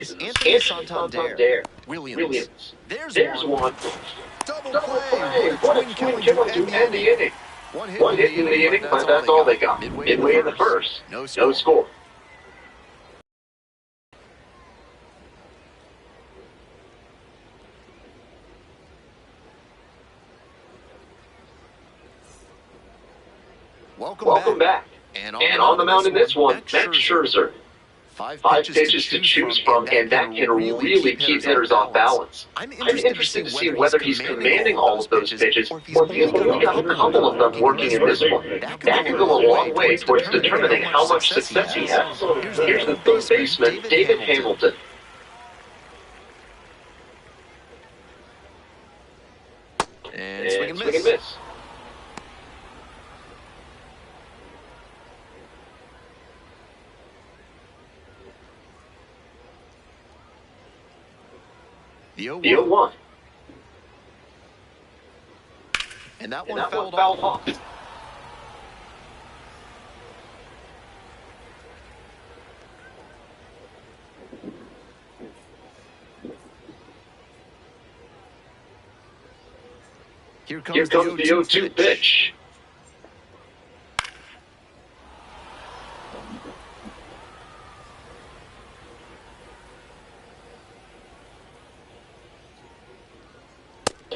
Anthony Santander. Williams. There's one. Double Double play. play. What a swing killing to end the inning. One hit in the inning, but that's all they got. Midway in the first. No score. Welcome back. And on the mound in this one, Max Scherzer. 5 pitches to choose from, and that can really keep hitters off balance. I'm interested to see whether he's commanding all of those pitches, or if he's only got a couple of them working in this one. That can go a long way towards determining how much success he has. Here's the third baseman, David Hamilton. And swing and miss. The 0-1. And that one fouled off. Here comes the 0-2 pitch.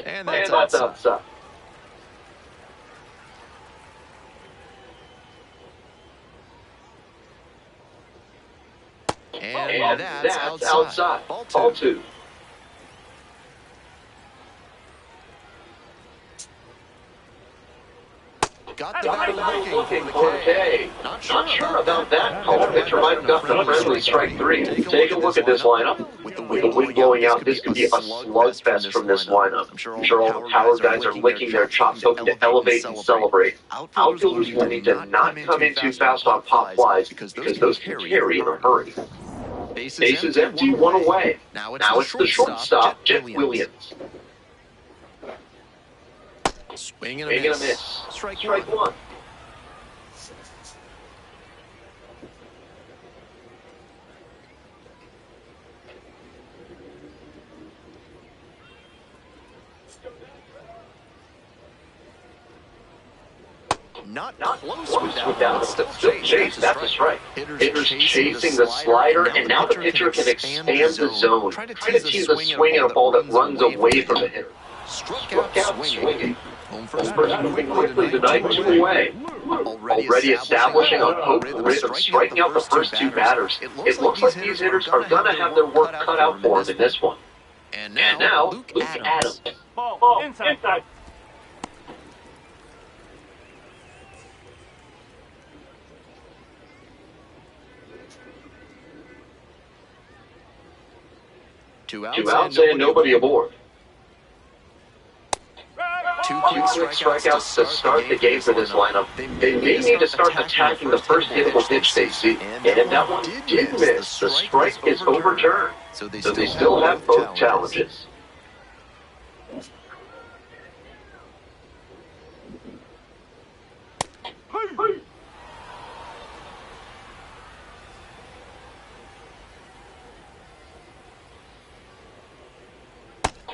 And that's outside. And that's outside. Ball two. Got the guy looking for the K. Not sure about that call. Pitcher might have gotten a friendly strike three. Take a look at this lineup. With the wind blowing out, this could be a slugfest from this lineup. I'm sure all the power guys are licking their chops, hoping to elevate and celebrate. Outfielders will need to not come in too fast on pop flies, because those can carry in a hurry. Bases empty, one away. Now it's the shortstop, Jeff Williams. Swing and a miss. Strike one. Not close with that. Still chase. That's a strike. Hitters chasing the slider, and now the pitcher can expand the zone. Try to tease a swing at a ball that runs away from the hitter. Struck out swinging. Home first moving quickly tonight, 2 away. Already establishing a potent rhythm, striking out the first 2 batters. It looks like these hitters are going to have their work cut out for them in this one. And now, Luke Adams. Ball inside. Two outs and nobody aboard. 2 quick strikeouts to start the game for this lineup. They may need to start attacking the first hittable pitch they see. And that one did miss. The strike is overturned. So they still have both challenges.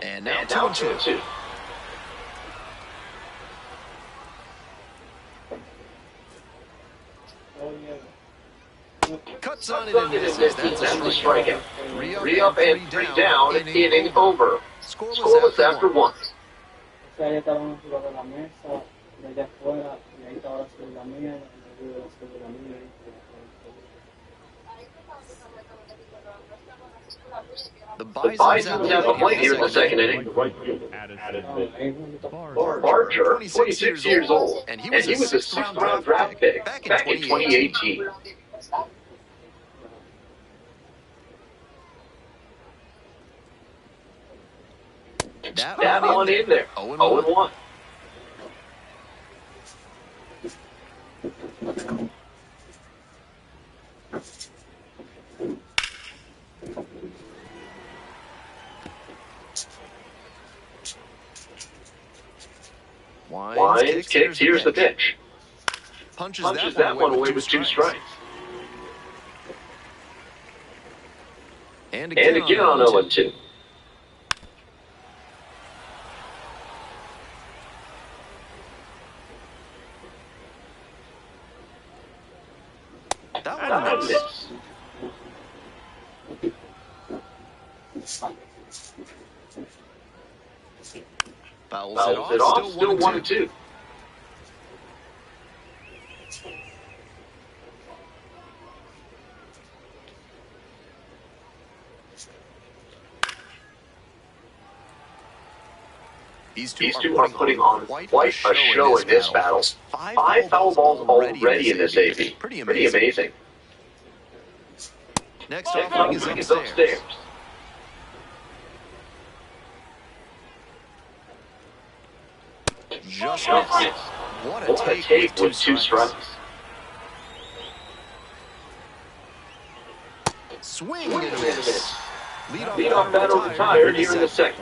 And now 2-2. Cuts on it and misses. That's a strikeout. 3 up and 3 down. Inning over. Scoreless after 1. The Bisons have a plate here in the second inning. Barger, 26 years old, and he was a 6th-round draft pick back in 2018. That one in there. 0-1. Winds kicks. Here's the pitch. Punches that one away with 2 strikes. And again on 0-2. That one missed. Fouls it off, still 1-2. These two are putting on quite a show in this battle. 5 foul balls already in this AP. Pretty amazing. Next offering is upstairs. Just missed. What a take with 2 strikes. Swing and a miss. Leadoff batter retired here in the second.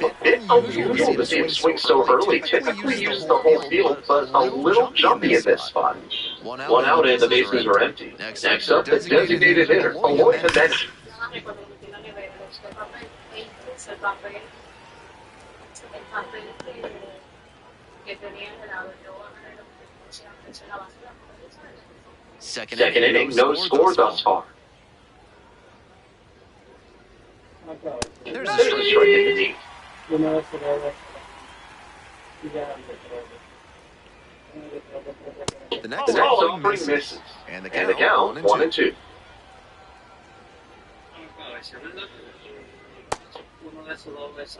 A bit unusual to see him swing so early. Typically uses the whole field, but a little jumpy in this spot. 1 out and the bases are empty. Next up, the designated hitter, Aloy Jimenez. Second inning, no score thus far. There's a strike in the deep. The next offering misses. And the count 1-2.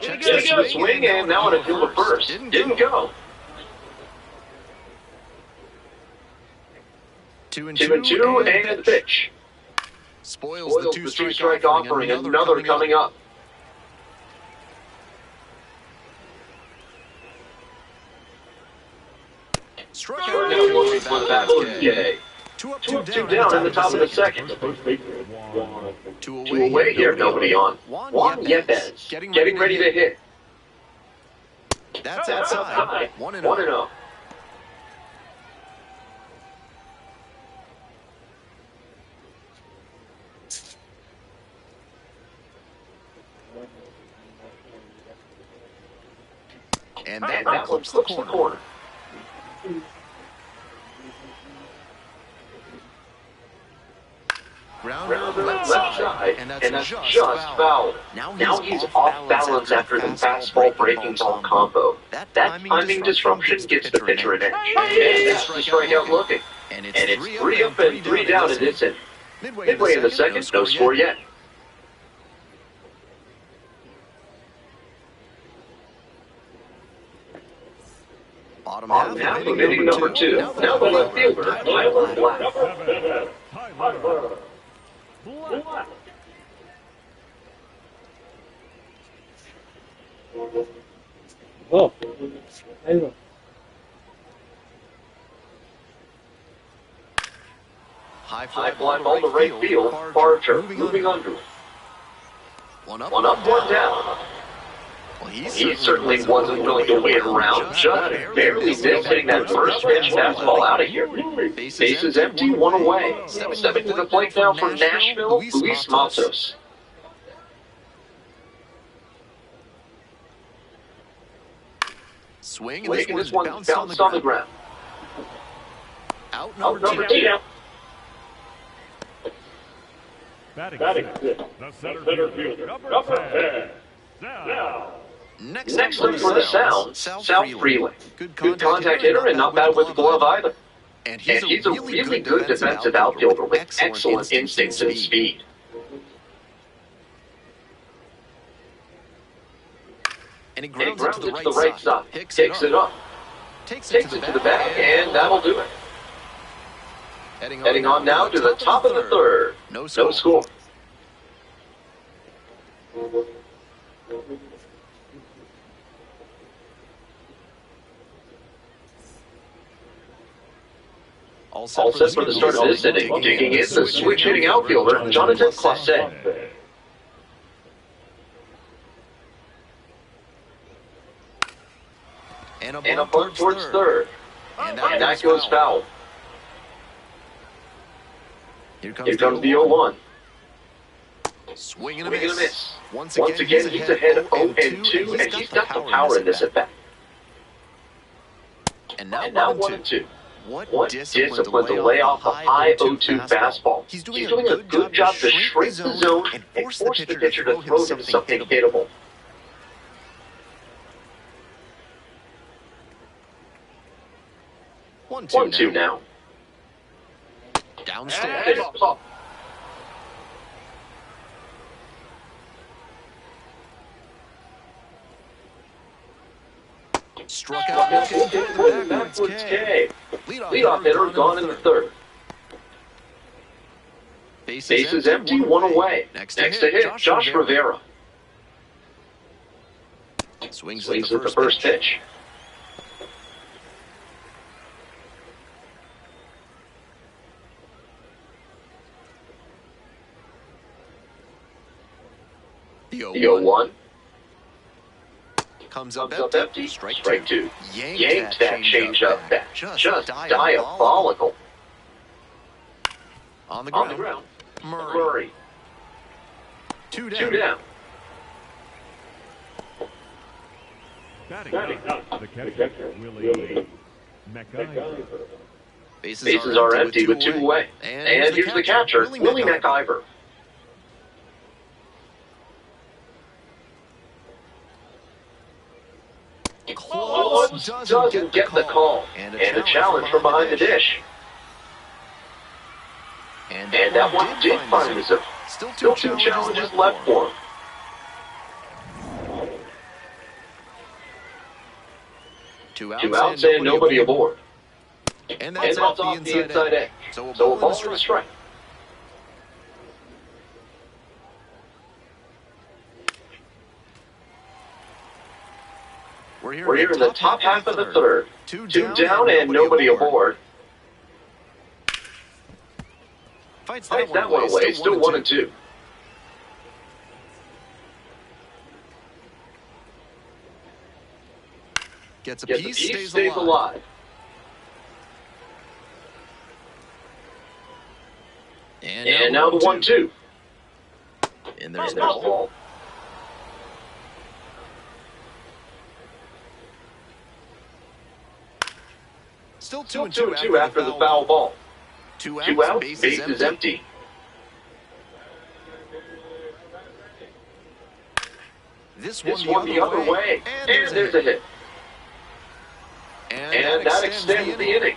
Checks the swing and now on a field of first. Didn't go. 2-2 and the pitch. Spoils the two-strike offering, another coming up. Struck out looking for the backward J. 2 up, 2 down in the top of the second. 2 away here, nobody on. Juan Yepes getting ready to hit. That's outside. 1-0. And that clips the corner. Grounder left side, and that's just foul. Now he's off balance after the fastball breaking ball combo. That timing disruption gets the pitcher an edge. And that's the strikeout looking. And it's 3 up and 3 down in this inning. Midway in the second, no score yet. Bottom half of inning number 2. Now the left fielder, Tyler Black. Oh, ahí va. High fly ball to right field. Barger moving under it. 1 up, 1 down. Well, he certainly wasn't willing to wait around. Just barely missed hitting that first pitch fastball out of here. Bases empty, 1 away. Stepping to the plate now for Nashville, Luis Matos. Swing, and this one bounced on the ground. Out number 2. Batting six. The center fielder, number 10. Now. Next up for the South Freeling. Good contact hitter and not bad with the glove either. And he's a really good defensive outfielder with excellent instincts and speed. And he grounds it to the right side. Picks it up. Takes it to the back, and that'll do it. Heading on now to the top of the third. No score. All set for the start of this inning. Digging in the switch-hitting outfielder, Jonathan Clauset. And a bunt towards third. And that goes foul. Here comes the 0-1. Swing and a miss. Once again, he's ahead 0-2, and he's got the power in this at bat. And now 1-2. What discipline to lay off a high 0-2 fastball. He's doing a good job to shrink the zone and force the pitcher to throw him something hittable. 1-2 now. Downstairs. Struck out backwards K. Leadoff hitter gone in the third. Bases empty, one away. Next to hit, Josh Rivera. Swings at the first pitch. The 0-1. Comes up empty. Strike two. Yanked that changeup back. Just diabolical. On the ground. Murray. Two down. Batting the catcher, Willie McIver. Bases are empty with two away. And here's the catcher, Willie McIver. Close doesn't get the call. And a challenge from behind the dish. And that one did find the zone. Still two challenges left for him. Two outs and nobody aboard. And that's off the inside edge. So a ball and a strike. We're here in the top half of the third. Two down and nobody aboard. Fights that one away. Still 1-2. Gets a piece, stays alive. And now the 1-2. And there's the ball. Still 2-2 after the foul ball. Two outs, bases empty. This one the other way. And there's a hit. And that extends the inning.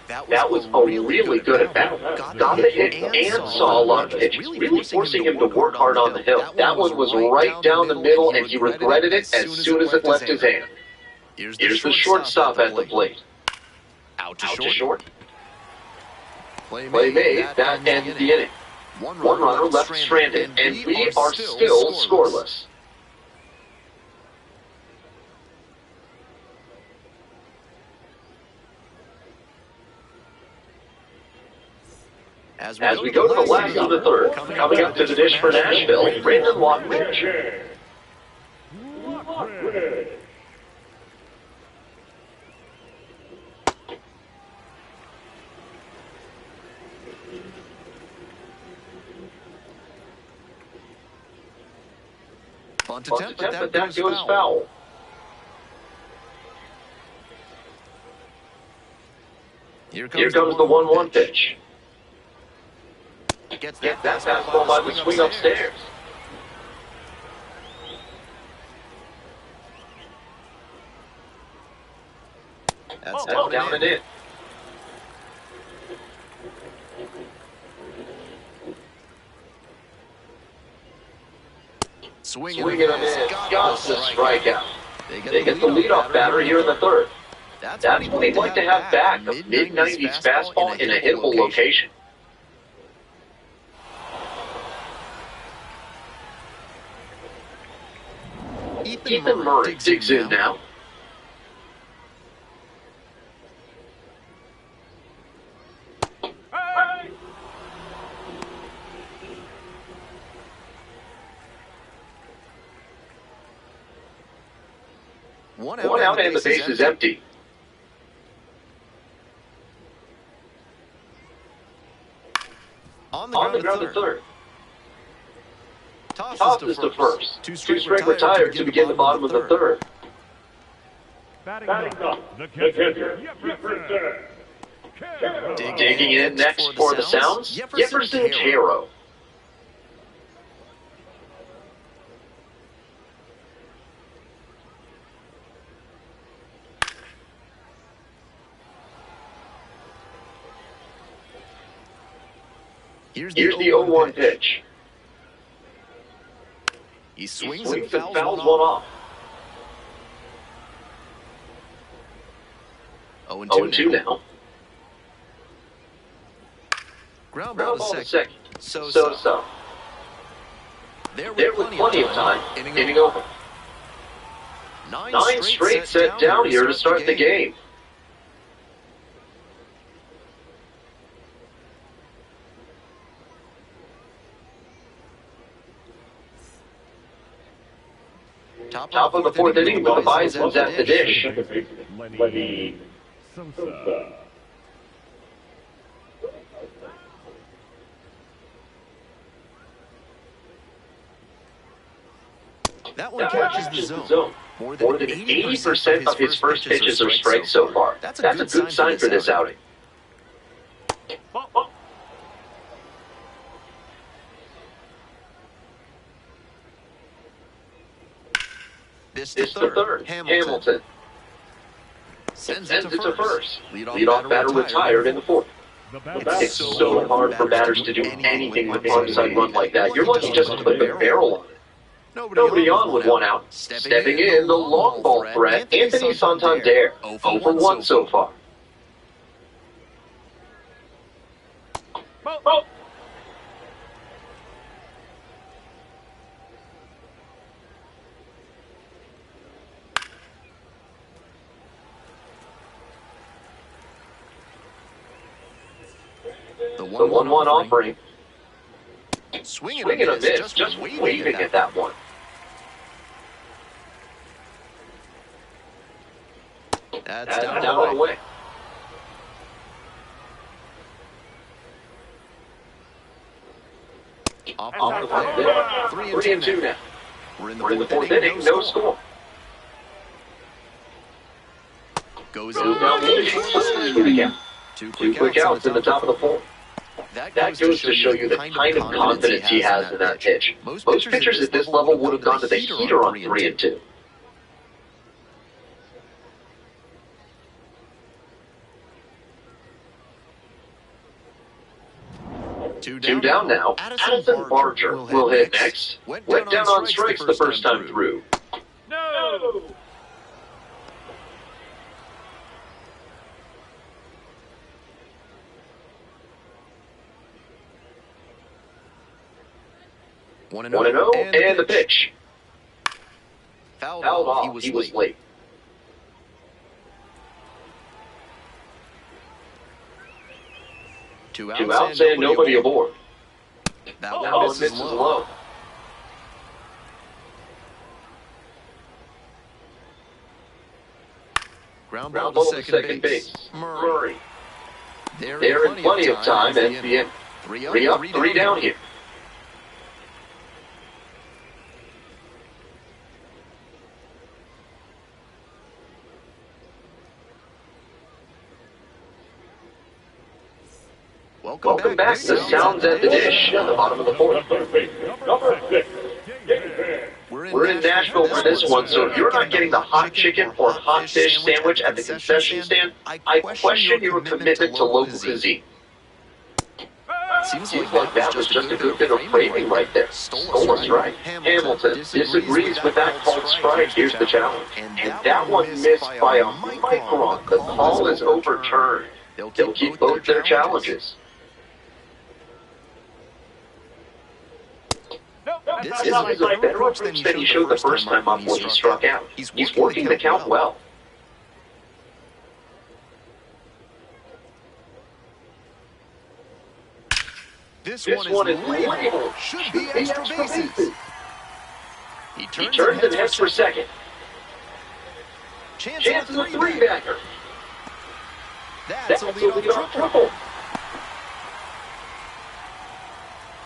That was a really good at bat. Got the hit and saw a lot of pitches, really forcing him to work hard on the hill. That one was right down the middle, and he regretted it as soon as it left his hand. Here's the shortstop at the plate. Out to short. Play made, that ends the inning. One runner left stranded, and we are still scoreless. As we go to the last of the third, coming up to the dish for Nashville, Brandon Lockridge. Bunt attempt, but that goes foul. Here comes the 1-1 pitch. Gets that fastball by the swing upstairs. That's down and in. Swinging and a miss. Got the strikeout. They get the leadoff batter here in the third. That's what he'd like to have back, a mid-90s fastball in a hittable location. Ethan Murray digs in now. One out and the base is empty. On the ground at third. Tosses to first. Two strike retired to begin the bottom of the third. Batting up, the catcher, Digging in next for the sounds, Jefferson Caro. Here's the 0-1 pitch. He swings and fouls one off. 0-2 now. Ground Ground ball ball to to second. second. So. So. There There with plenty of time. Inning over. 9 straight set down here to start the game. Top of the fourth inning with the Bisons at the dish. Lenny Sosa. That one catches the zone. More than 80% of his first pitches are strikes so far. That's a good sign for this outing. This It's the third. Hamilton sends sends it to first. Leadoff Leadoff batter retired in the fourth. The batter. It's so hard for batters to do anything with an onside run like that. You're lucky just to clip a barrel on it. Nobody on with one out. Stepping in, the long ball threat, Anthony Santander. 0 for 1 so far. The The 1-1 offering. Swing Swing and a miss, just waving at that one. That's Down down and away. Off Off the the plate. plate. 3 and 2 now. We're in We're in the the fourth inning, no score. Goes Goes down the inning. Two Two quick outs in the top of the fourth. That That goes to show you the kind of confidence he has in that pitch. Most pitchers at this level would have gone to the heater on 3 and 2. Two down now. Addison Barger will hit next. Went down on strikes the first time through. No! One 1-0, and the pitch. Fouled Fouled off. off. He was late. Two Two outs and nobody aboard. That That one one misses misses low. low. Ground Ground ball ball to to second second base. base. Murray. Murray. They're in plenty of time at the end. 3 up, 3 down here. Welcome back. The sounds at the dish at the bottom of the fourth. Number 6. We're in Nashville for this one, so if you're not getting the hot chicken or hot fish sandwich at the concession stand, I question your commitment to local cuisine. Seems Seems like that was just a good bit of framing right there. Stole a strike. Hamilton disagrees with that called strike. Here's the challenge. And that one missed by a micron. The call is overturned. They'll keep both their challenges. This is a better approach than he showed the first time up when he struck out. He's working the count well. This This one is labeled. Should be extra bases. He turns and heads for second. Chance of a three-bagger. That's a That's a leadoff leadoff triple. triple.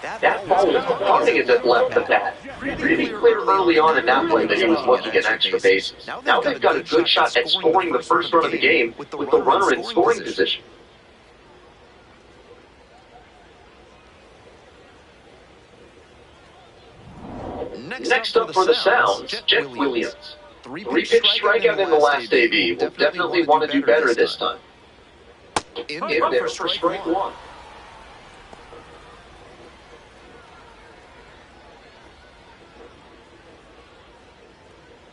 That ball was punting as it left the bat. Really clear early on in that play that he was looking at extra bases. Now they've got a good shot at scoring the first run of the game with the runner in scoring position. Next up for the Sounds, Jeff Williams. 3-pitch strikeout in the last AB. Will definitely want to do better this time. In there for strike one.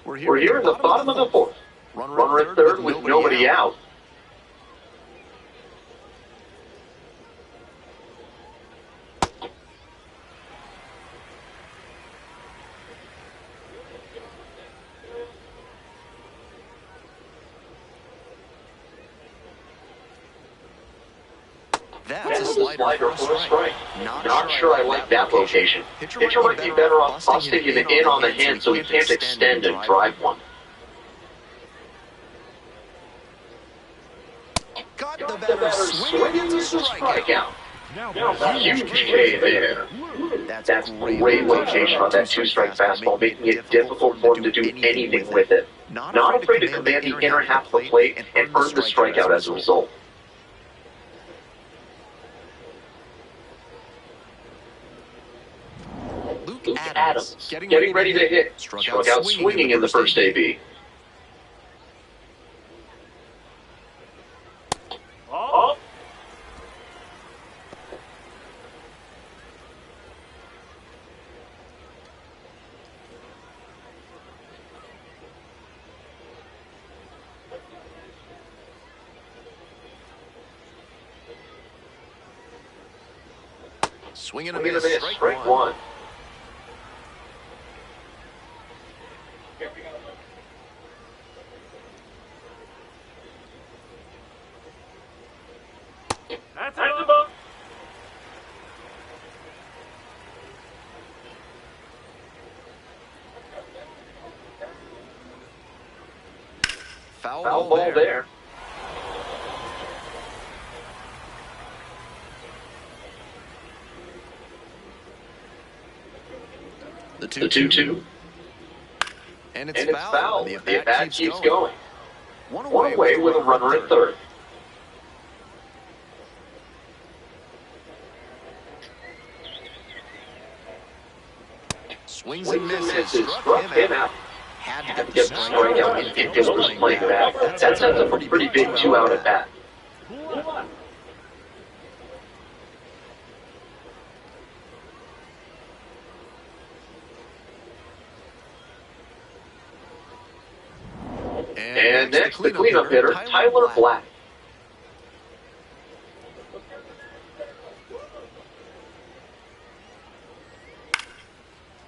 We're here in the bottom of the fourth. Runner at third with nobody out. That's a slider for a strike. Not sure I like that location. Pitcher might be better off busting him in on the hand so he can't extend and drive one. Got the batter swinging into strikeout. Huge K there. That's great location on that two-strike fastball, making it difficult for him to do anything with it. Not afraid to command the inner half of the plate and earn the strikeout as a result. Adams, getting ready to hit. Struck out swinging in the first AB. Swinging a miss, strike one. Foul ball there. The 2-2. And it's foul. The at-bat keeps going. One away with a runner at third. Swings and misses. Struck him out. Had to get the strikeout if it just was playing back. That sets up a pretty big two-out at bat. And next, the cleanup hitter, Tyler Black.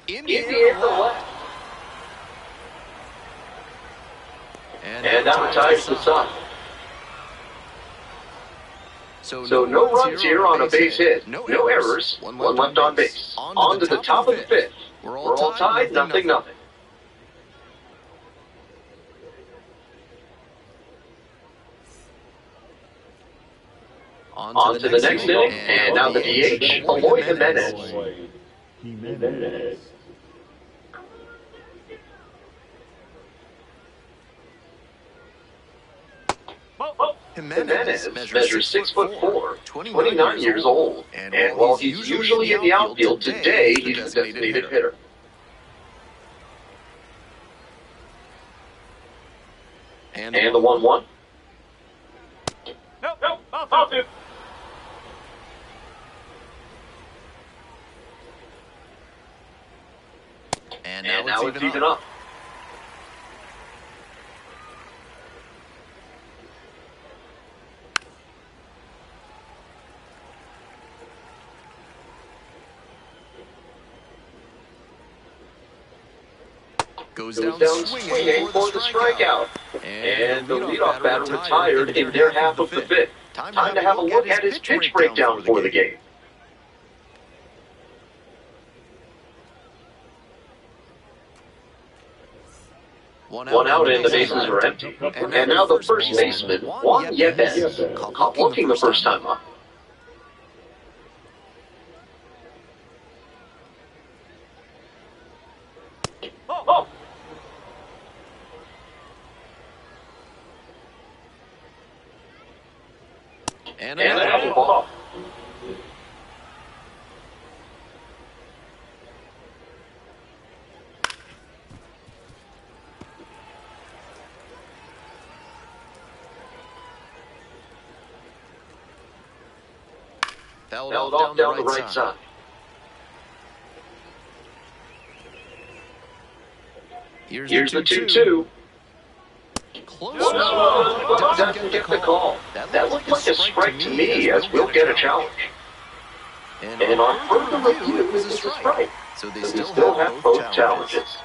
In the air for left. And now ties the side. So no runs here on a base hit. No errors. One left on base. On to the top of the fifth. We're all tied, nothing. On to the next inning, and now the DH, Eloy Jimenez. Jimenez measures 6'4", 29 years old, and while he's usually in the outfield, today he's a designated hitter. And the 1-1. Nope, foul tip. And now it's even up. Goes down swinging for the strikeout. And the leadoff batter retired in their half of the fifth. Time to have a look at his pitch breakdown for the game. One out and the bases are empty. And now the first baseman, Juan Yepes, caught looking the first time up. And another ball. Held off down the right side. Here's the 2-2. Close. Doesn't get the call. That looked like a strike to me, as we'll get a challenge. And on further review, it was a strike. So they still have both challenges.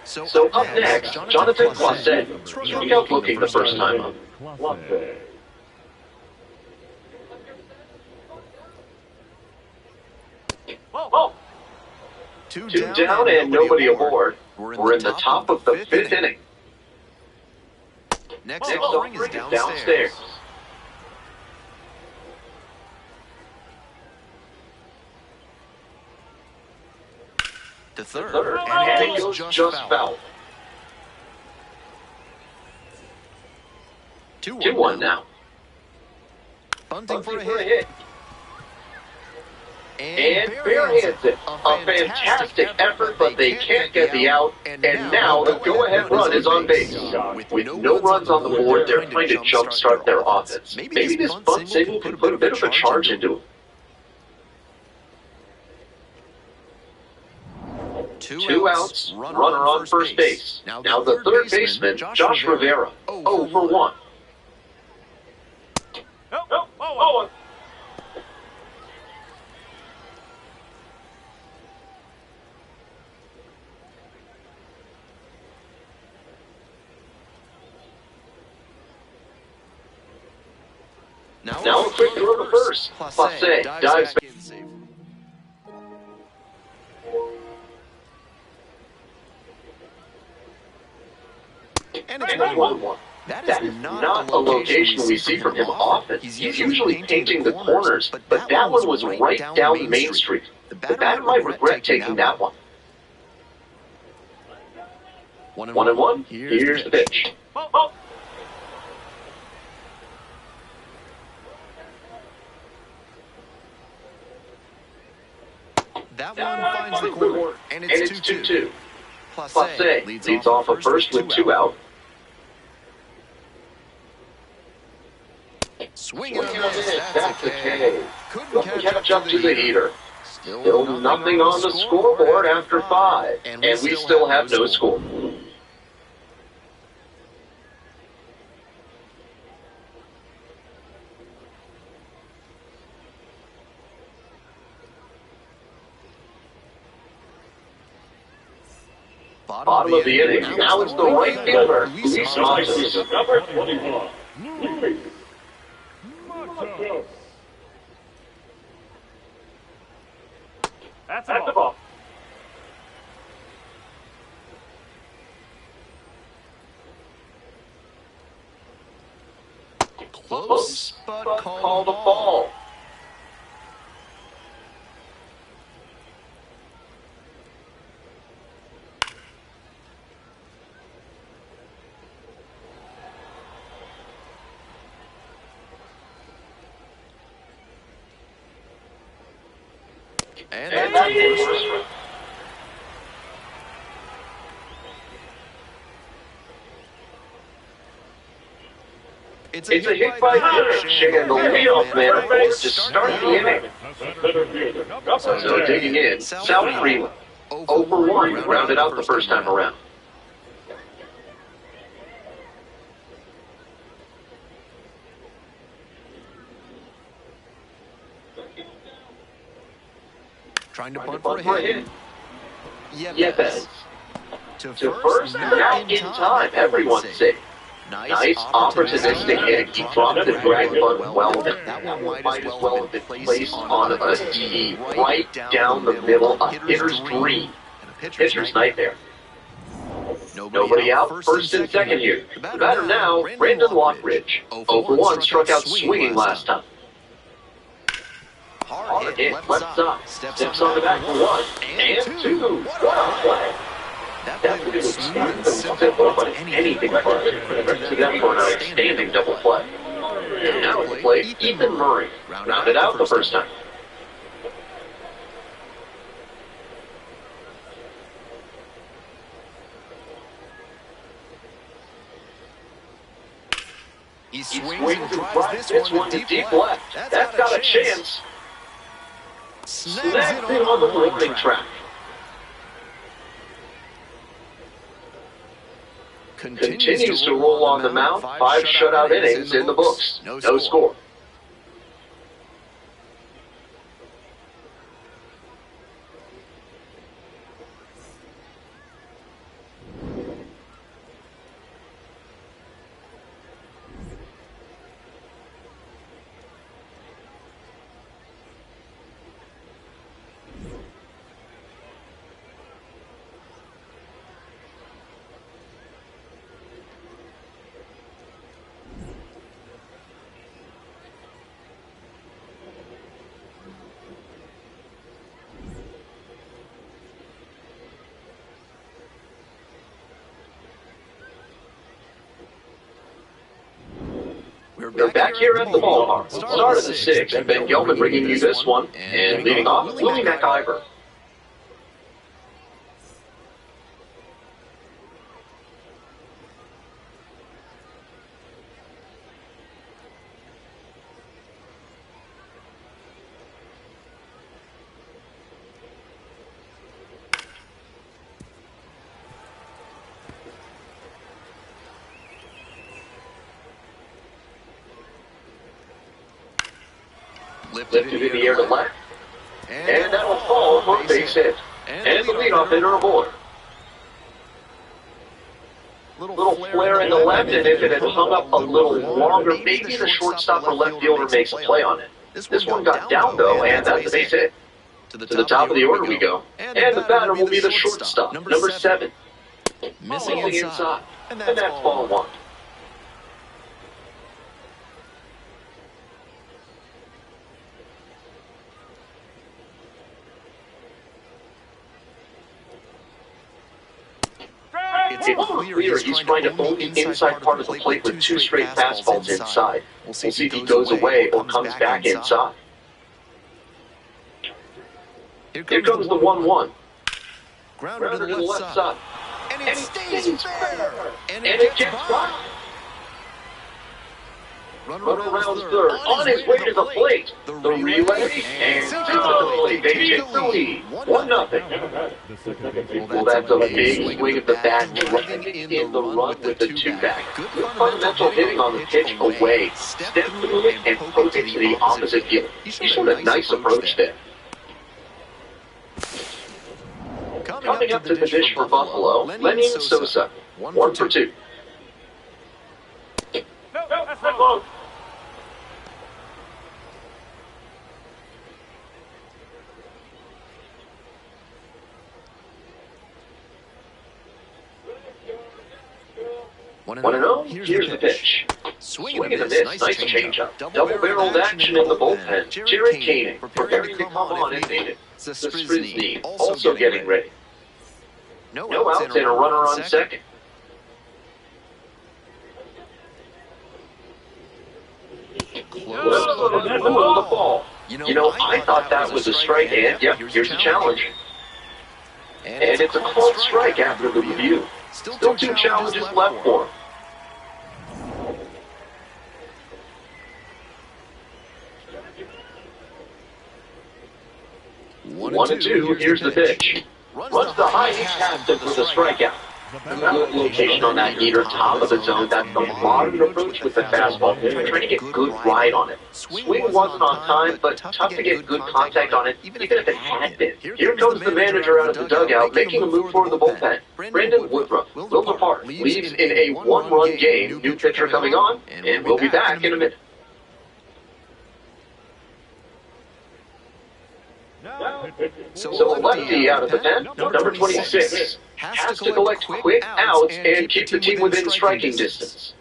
So up next, Jonathan Clauset struck out looking the first time up. Oh. Two down and nobody aboard. We're in the top of the fifth inning. Next offering is downstairs. To third. And it goes just foul. 2-1 now. Bunting for a hit. And barehands it. A fantastic effort, but they can't get the out. And now the go-ahead run is on base. With no runs on the board, they're trying to jumpstart their offense. Maybe this bunt single can put a bit of a charge into it. Two outs, runner on first base. Now the third baseman, Josh Rivera, 0 for 1. Oh. Now a quick throw to first. Clauset dives back. And it's 1-1. That is not a location we see from him often. He's usually painting the corners, but that one was right down Main Street. The batter might regret taking that one. 1-1. Here's the pitch. That one finds the corner, and it's 2-2. Clauset leads off a first with 2 out. Swing and a miss, that's a K. Couldn't catch up to the heater. Still nothing on the scoreboard after 5, and we still have no score. Bottom of the inning. Now it's the right fielder, Luis Montes. Number 24. Luis. That's the ball. Close, but called a ball. And that's the first one. It's a hit by pitch, and the leadoff man aboard to start the inning. So digging in, Sal Freeland, 0 for 1, rounded out the first time around. Trying to bunt for a hit. Yepes. To first, not in time, everyone's safe. Nice opportunistic hit. He dropped the drag bunt well. That one might as well have been placed on a tee right down the middle, a hitter's dream. Pitcher's nightmare. Nobody out, first and second here. The batter now, Brandon Lockridge. 0 for 1, struck out swinging last time. Hard hit, left side. Steps on the back for 1 and 2. What a play! That play was smooth and simple, but anything but to them for an outstanding double play. Now at the plate, Ethan Murray. Rounded out the first time. He Swings and drives this one to deep left. That's got a chance. Snags it on the warning track. Continues to roll on the mound. 5 shutout innings in the books. No score. We're back here at the ballpark. Start of the 6th. Ben Gelman bringing you this one. And leading off, Willie McIver. Lifted in the air to left. And that'll fall for a base hit. And the leadoff hitter aboard. Little flare in the left, and if it had hung up a little longer, maybe the shortstop or left fielder makes a play on it. This one got down, though, and that's the base hit. To the top of the order we go. And the batter will be the shortstop, number 7. Missing inside. And that's ball 1. It's clear he's trying to own the inside part of the plate with 2 straight fastballs inside. We'll see if he goes away or comes back inside. Here comes the 1-1. Grounder to the left side. And it stays fair. And it gets by. Runner rounds third. On his way to the plate. The relay. And to the plate. They take the lead. 1-0. Well, that's a big swing of the bat, driving in the run with the 2-back. Good fundamental hitting on the pitch away. Step through it and poke it to the opposite field. He showed a nice approach there. Coming up to the dish for Buffalo, Lenny Sosa. 1 for 2. No, that's not close. One and 0. Here's the pitch. Swing and a miss. Nice changeup. Double-barreled action in the bullpen. Jared Koenig preparing to come on if needed. Zasprzyzny also getting ready. No outs and a runner on second. Close to the ball. You know, I thought that was a strike, and yep, here's the challenge. And it's a called strike after the review. Still 2 challenges left for him. 1-2, here's the pitch. Runs the high past him for the strikeout. Good location on that heater, top of the zone. That's the modern approach with the fastball. They're trying to get good ride on it. Swing wasn't on time, but tough to get good contact on it, even if it had been. Here comes the manager out of the dugout, making a move for the bullpen. Brandon Woodruff will depart. Leaves in a 1-run game. New pitcher coming on, and we'll be back in a minute. So lefty out of the pen, number 26, has to collect quick outs and keep the team within striking distance.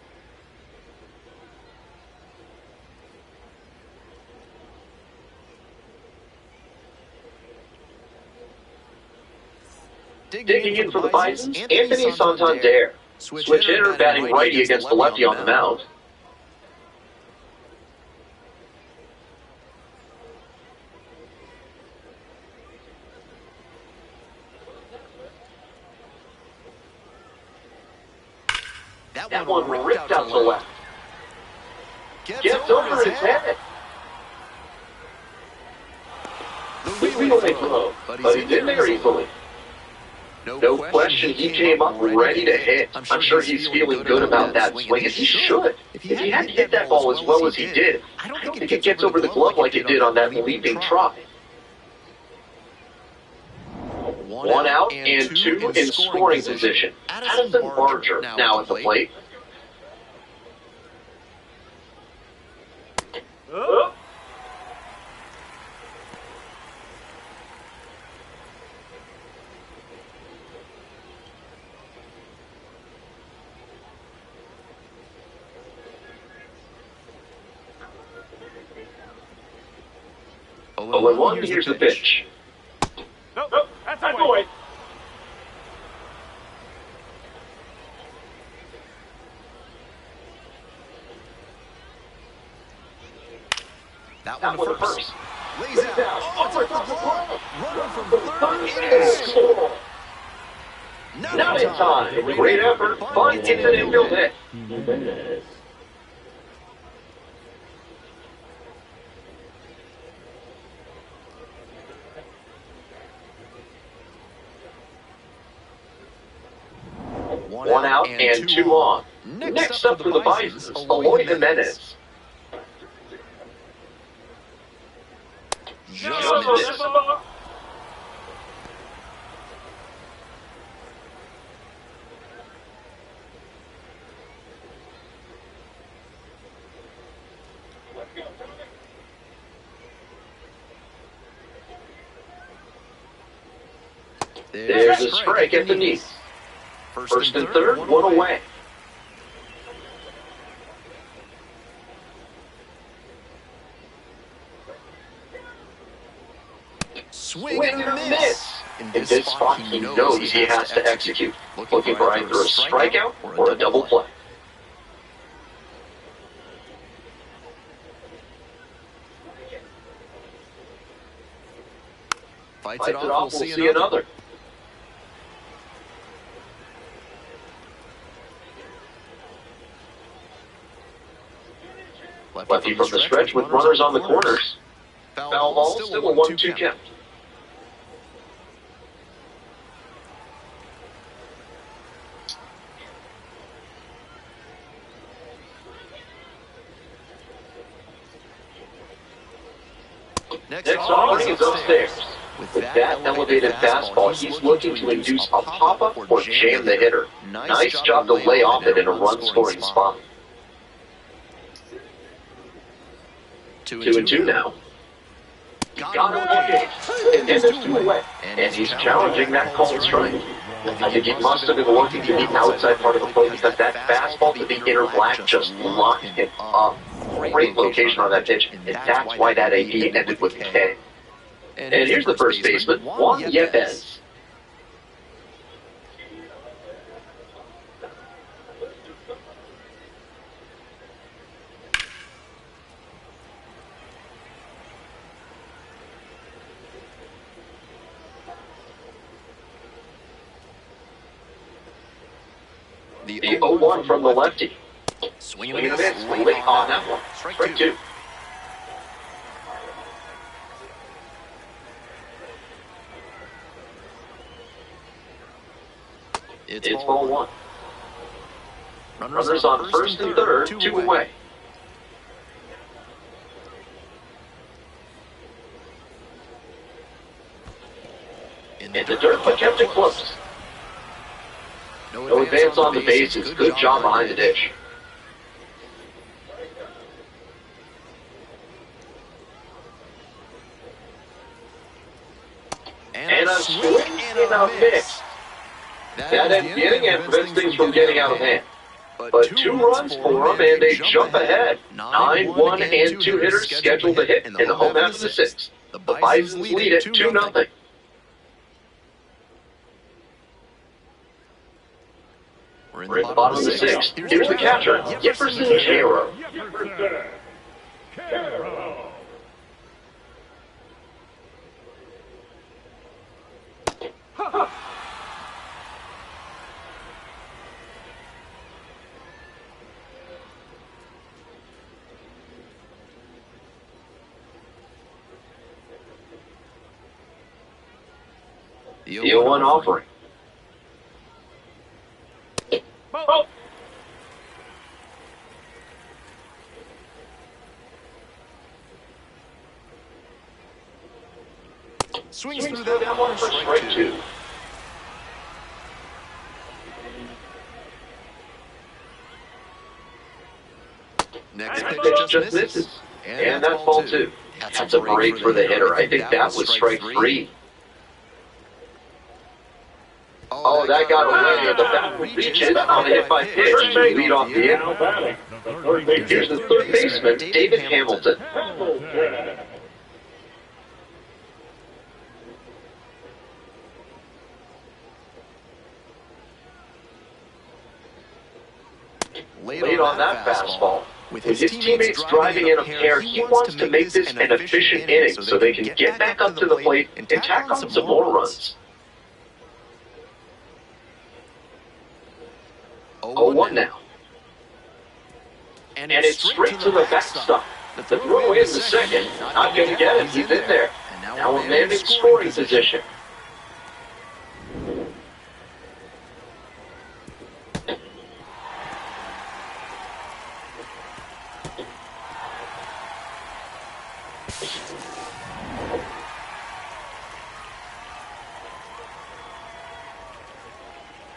Digging in for the Bisons, Anthony Santander. Switch hitter batting righty against the lefty on the mound. That one ripped out to left. Gets over his head. The relay throw, but he's in there easily. No question, he came up ready to hit. I'm sure he's feeling good about that swing, and he should. If he hadn't hit that ball as well as he did, I don't think it gets over the glove like it did on that leaping try. 1 out and 2 in scoring position. Addison Barger now at the plate. Oh, and 1, here's the pitch. Nope, that's away. That one to first. Lays it down. Oh, it's across the plate. Runner from third and score. Not in time. Great effort. Fun hits an infield hit. One out and 2 on. Next up for the Bisons, Eloy Jimenez. Just missed. There's a strike at the knees. First and third, 1 away. Swing and a miss. In this spot, he knows he has to execute, looking for either a strikeout or a double play. Fights it off, we'll see another. Lefty from the stretch with runners on the corners. Foul ball, still a 1-2 count. Next offering is upstairs. With that elevated fastball, he's looking to induce a pop-up or jam the hitter. Nice job to lay off it in a run-scoring spot. 2-2 now. Got him looking. And there's 2 away. And he's challenging that called strike. I think he must have been working to the outside part of the plate because that fastball to the inner black just locked him up. Great location on that pitch, and that's why that AD ended with K. And here's the first baseman, Juan Yepes. The 0-1 from the lefty. Swinging a miss, late on that one. Strike 2. It's ball 1. Runners on first and third, 2 away. In the dirt, but kept it close. No advance on the bases. Good job behind the dish. And a swing and a miss. That ends the inning and prevents things from getting out of hand. But 2 runs for them, and they jump ahead. 9-1 and 2 hitters scheduled to hit in the home half of the 6th. The Bisons lead at 2-0. We're in the bottom of the 6th. Here's the catcher, Jefferson Caro. The 0-1 offering. Oh. Swings through that one for strike 2. Next Pitch just misses. And that's ball 2. That's a break for the hitter. I think that was strike 3. Oh, that got away. The bat reaches on a hit by pitch to lead off the inning. Here's the third baseman, David Hamilton. Late on that fastball. With his teammates driving in a pair, he wants to make this an efficient inning so they can get back up to the plate and tack on some more runs. 0-1 now. And it's straight to the backstop. The throw is the second. Not going to get it. He's in there. Now a man in scoring position.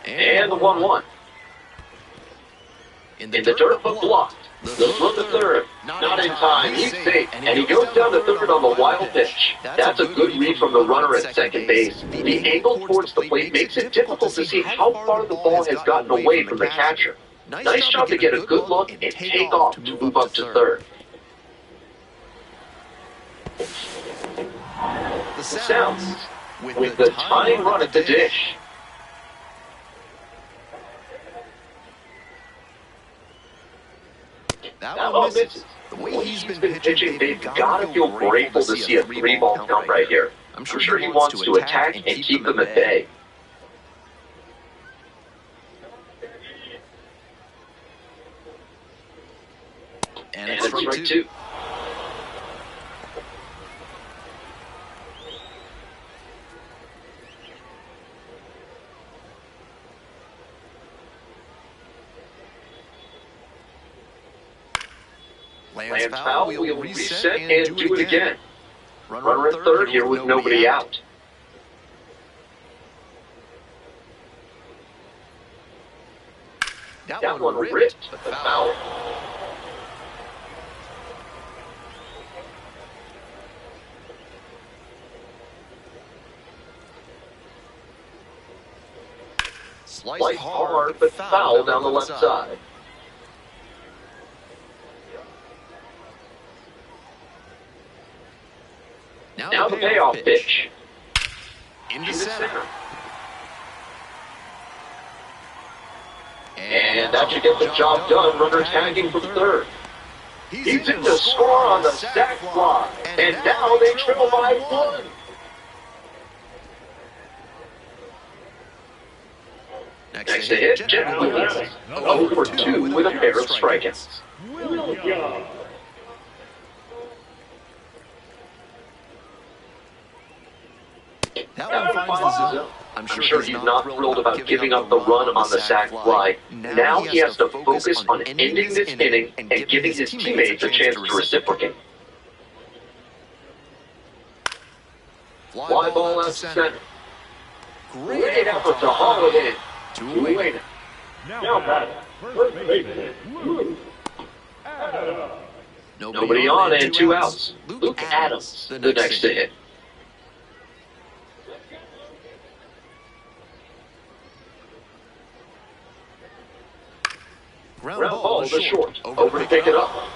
And the 1-1. In the dirt, but blocked. The throw to third. Not in time. He's safe. And he goes down to third on the wild pitch. That's a good read from the runner at second base. The angle towards the plate makes it difficult to see how far the ball has gotten away from the catcher. Nice job to get a good look and take off to move up to third. The sounds with the tying run at the dish. That one misses. The way he's been pitching, they've got to feel grateful to see a 3-ball count right here. I'm sure he wants to attack and keep them at bay. And it's strike 2. Lands foul, we'll reset and do it again. Runner at third here with nobody out. That one ripped, but foul. Sliced hard, but foul down the left side. Now the payoff pitch. Into center. And that should get the job done. Runner tagging from third. He's in to score on the sac fly. And now they trail by 1. Next to hit, Jeff Williams. 0 for 2 with a pair of strikeouts. That one finds the zone. I'm sure he's not thrilled about giving up the run on the sac fly. Now he has to focus on ending this inning and giving his teammates a chance to reciprocate. Fly ball left center. Great effort to haul it in. 2-away. Now batting. First baseman, nobody on and 2 outs. Luke Adams, the next to hit. Ground ball to short. Over to pick it up.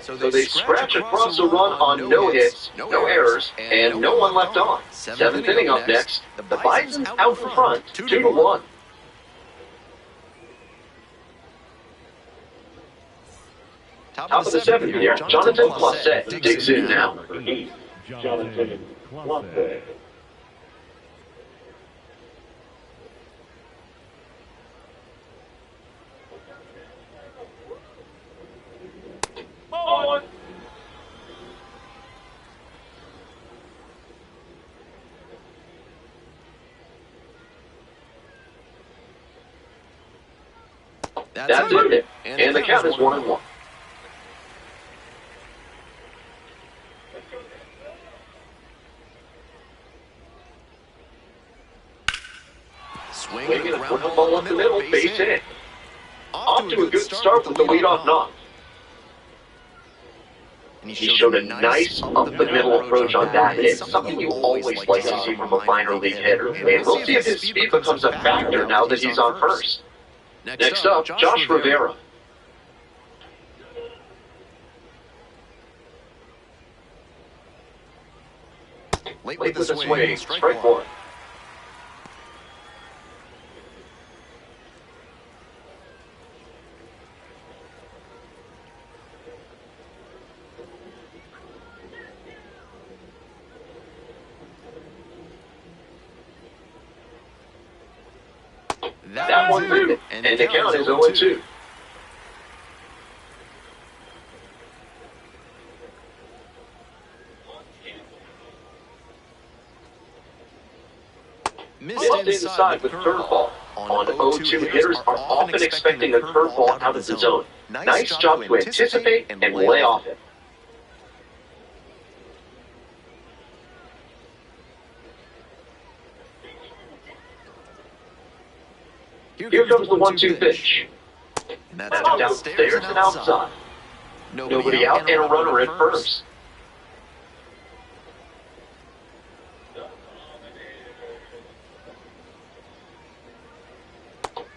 So they scratch across a run on no hits, no errors, and no one left on. 7th inning up next. The Bison's out in front, 2-1. Top of the 7th here, Jonathan Clauset digs in now. Jonathan Clauset. That's it. And the count is 1-1. Swinging a ground ball up the middle, base hit. Off to a good start with the leadoff knock. He showed a nice up-the-middle approach on that hit, something you always like to see from a minor league hitter. And we'll see if his speed becomes a factor now that he's on first. Next up, Josh Rivera. Late with the swing, strike one. That one's in, and the count is 0-2. Missed inside with curveball. On 0-2, hitters are often expecting a curveball out of the zone. Nice job to anticipate and lay off it. Here comes the 1-2 pitch. And that's downstairs and outside. Nobody out and a runner at first.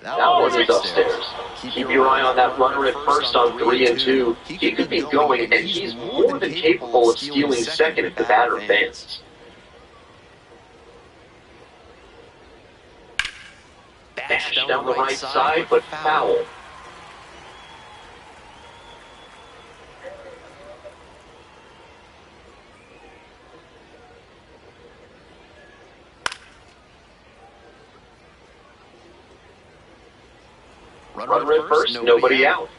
That one is upstairs. Keep your eye on that runner at first on 3-2. He could be going, and he's more than capable of stealing second if the batter advances. Bashed down the right side, but foul. Runner at first, nobody out.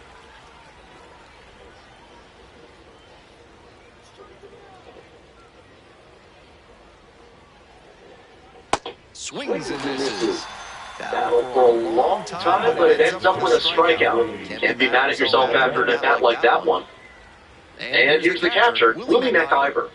Swings and misses. Battle for a long time, but it ends up with a strikeout. Can't be mad at yourself after an at-bat like that one. And here's the catcher, Willie McIver.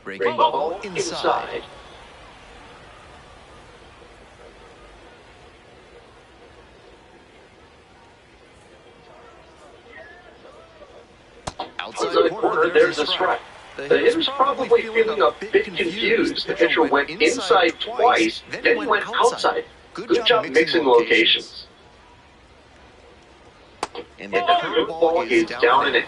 Breaking ball inside. Outside corner, there's a strike. The hitter's probably feeling a bit confused. The pitcher went inside twice, then he went outside. Good job mixing locations. And the curveball is down and in.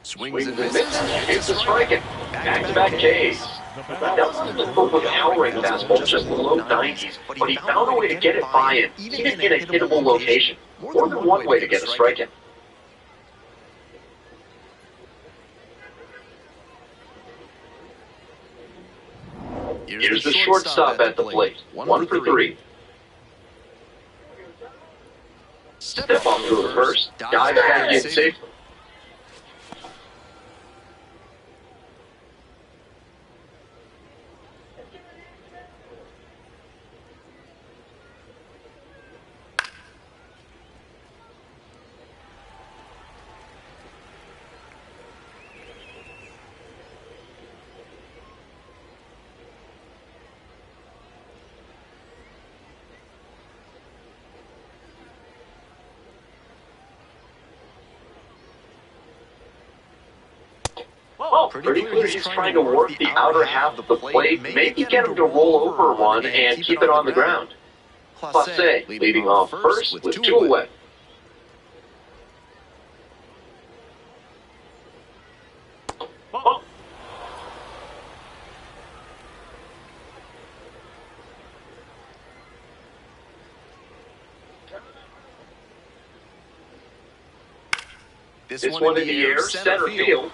Swings and misses. It's a strikeout. Back-to-back Ks. That was the foot with powering fastball just below 90s, but he found a way to get it by him, even in a hittable location. More than one way to get a strikeout. Here's the shortstop at the plate. 1 for 3. Step off to the first. Dive back in safely. Well, pretty clear he's trying to work the outer half of the plate, maybe get him to roll over one and keep it on the ground. Clase leading off first with 2 away. This one in the air, center field.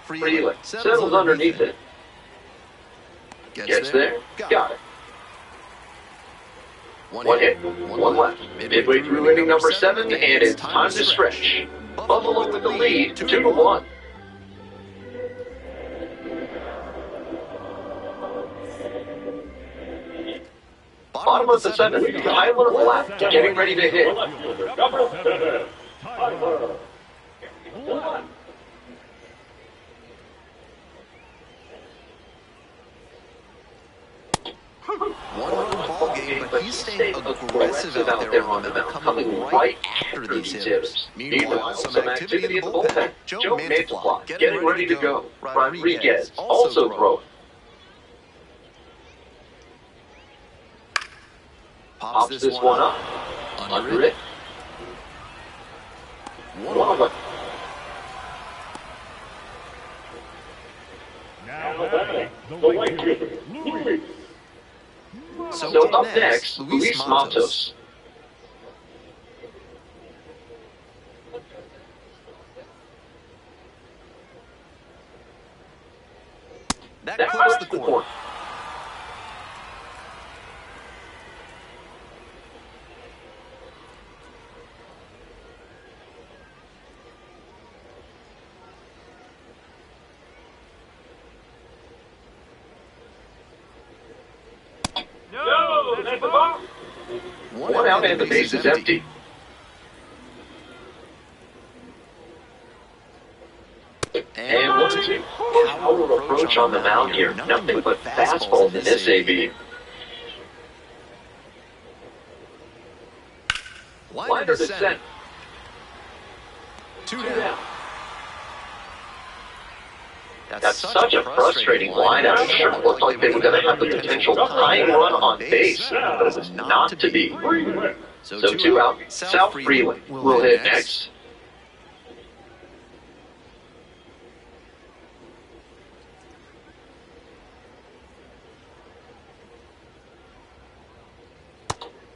Freeland settles underneath it. Gets there. Got it. One hit, one left. Midway through inning number 7, and it's time to stretch. Buffalo with the lead, 2-1. Bottom of the 7th, Tyler Black getting ready to hit. Number 7, Tyler Black. One-run ball game, but he's staying aggressive out there on the mound, coming right after these hitters. Meanwhile, some activity in the bullpen. Joe Mantiply getting ready to go. Rodriguez also throwing. Pops this one up. Under it. One away. Now batting, the right fielder, Luis. So up next, Luis Matos. That That cuts cuts the the corner. corner. No, that's the ball. One out and the base is empty. And 1-2. Power approach on the mound here. Nothing but fastballs in this AB. Liner to center. 2 Two down. down. That's such a frustrating lineup. It sure looked like they were going to have the potential tying run on base, but it was not to be. So 2 out. South Freeland will hit next.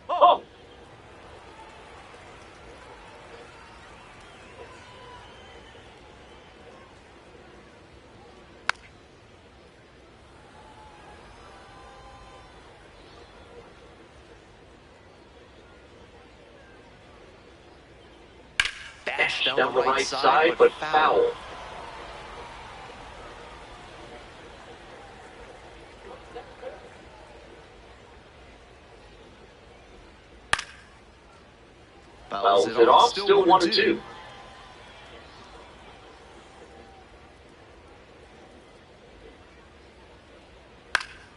Oh, Dash Down the right side, but foul. Fouls it off, still 1-2.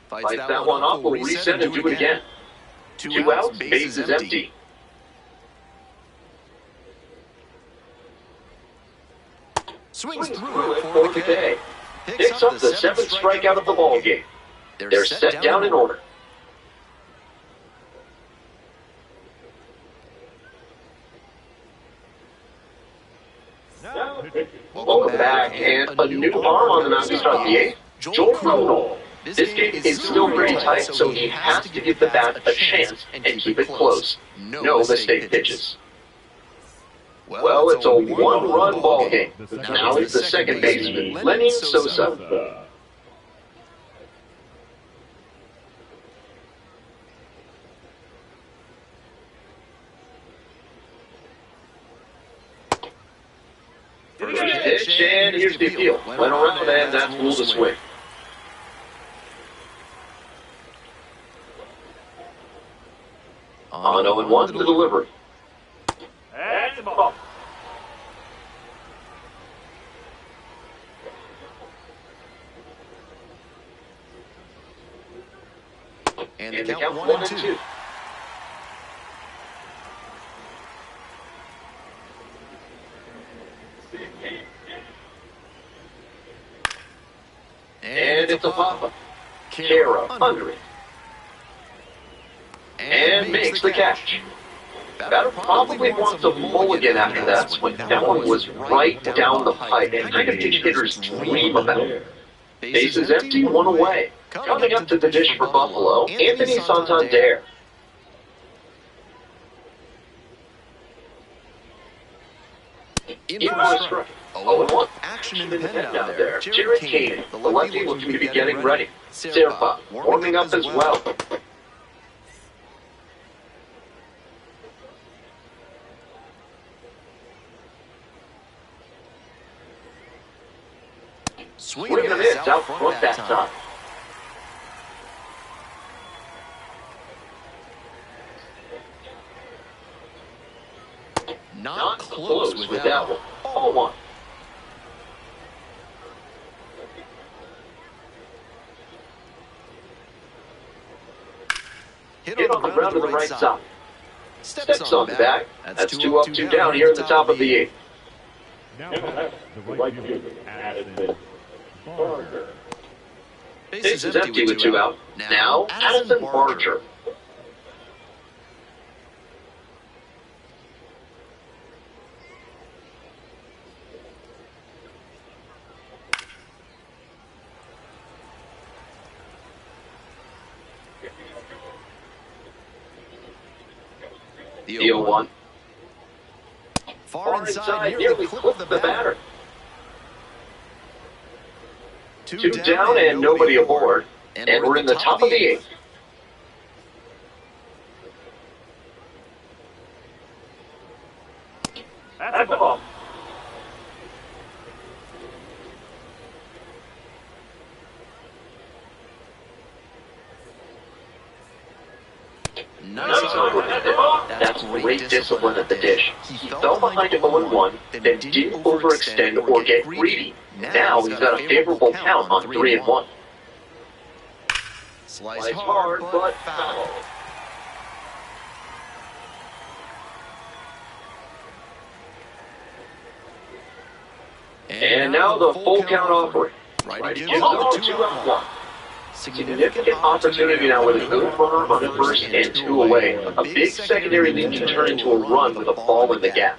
Fights that one off, will reset and do it again. 2 outs, base is empty. Swings Swings through it for the K. Picks up the 7th strikeout of the ball game. They're set down in order. now pitching. Welcome back, and a new arm on the mound to start the 8th. Joel Crowell. This game is still pretty tight, so he has to give the bat a chance and keep it close. No mistake pitches. Well, it's a 1-run ball game. Now it's the second baseman, Lenny Sosa. First pitch, and here's the appeal. Went around, and that's ruled a swing. On 0-1, the delivery. And the ball. And And the the count count 1-2. 1-2. And it's a pop-up. Kara under it. And makes the catch. Batter probably wants a mulligan after that swing. That one was right down the pipe, and kind of each hitter's dream about. Base is empty, 1 away. Coming up to the dish for Buffalo, Anthony Santander. In In for for a a strike. strike. 0-1. Action independent out there. Jared Kane, the lefty looking to be getting ready. Serpa, warming up as well. Swing Swing and and miss miss out front that time. Not close with that one. Ball one. Hit on the ground to the right side. Steps on the back. That's 2 up, 2 down here at the top of the 8th. Now that's the right fielder, Addison Barger. Base is empty with 2 out. Now, Addison Barger. The 0-1. Far inside, nearly clipped the batter. 2 down and nobody aboard. And we're in the top of the 8th. That's the ball. Nice on. That's great discipline at the dish. He fell behind 0-1, then didn't overextend or get greedy. Now he's got a favorable count on 3-1. Slice hard, but foul. And now the full count offering. Righty gives Gives up up a 2 2-out out one. 1. Significant opportunity now with a good runner on first and 2 away. A big secondary lead can turn into a run with a ball in the gap.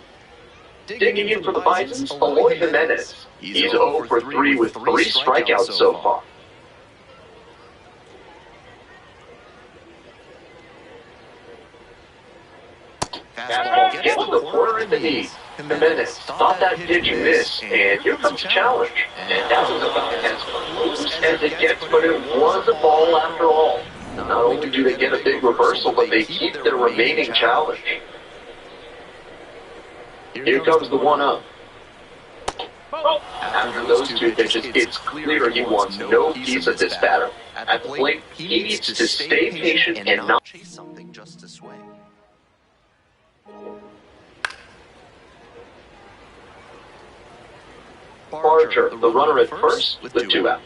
Digging in for the Bisons, Eloy Jimenez. He's 0 for 3 with 3 strikeouts so far. Fastball gets the corner in the knee. Jimenez thought that pitch missed, and here comes the challenge. And that was about as close as it gets, but it was a ball after all. Not only do they get a big reversal, but they keep their remaining challenge. Here comes the 1-0. After those 2 pitches, it's clear he wants no piece of this batter. At the plate, he needs to stay patient and not chase something just to swing. Barger, the runner at first, with 2 out.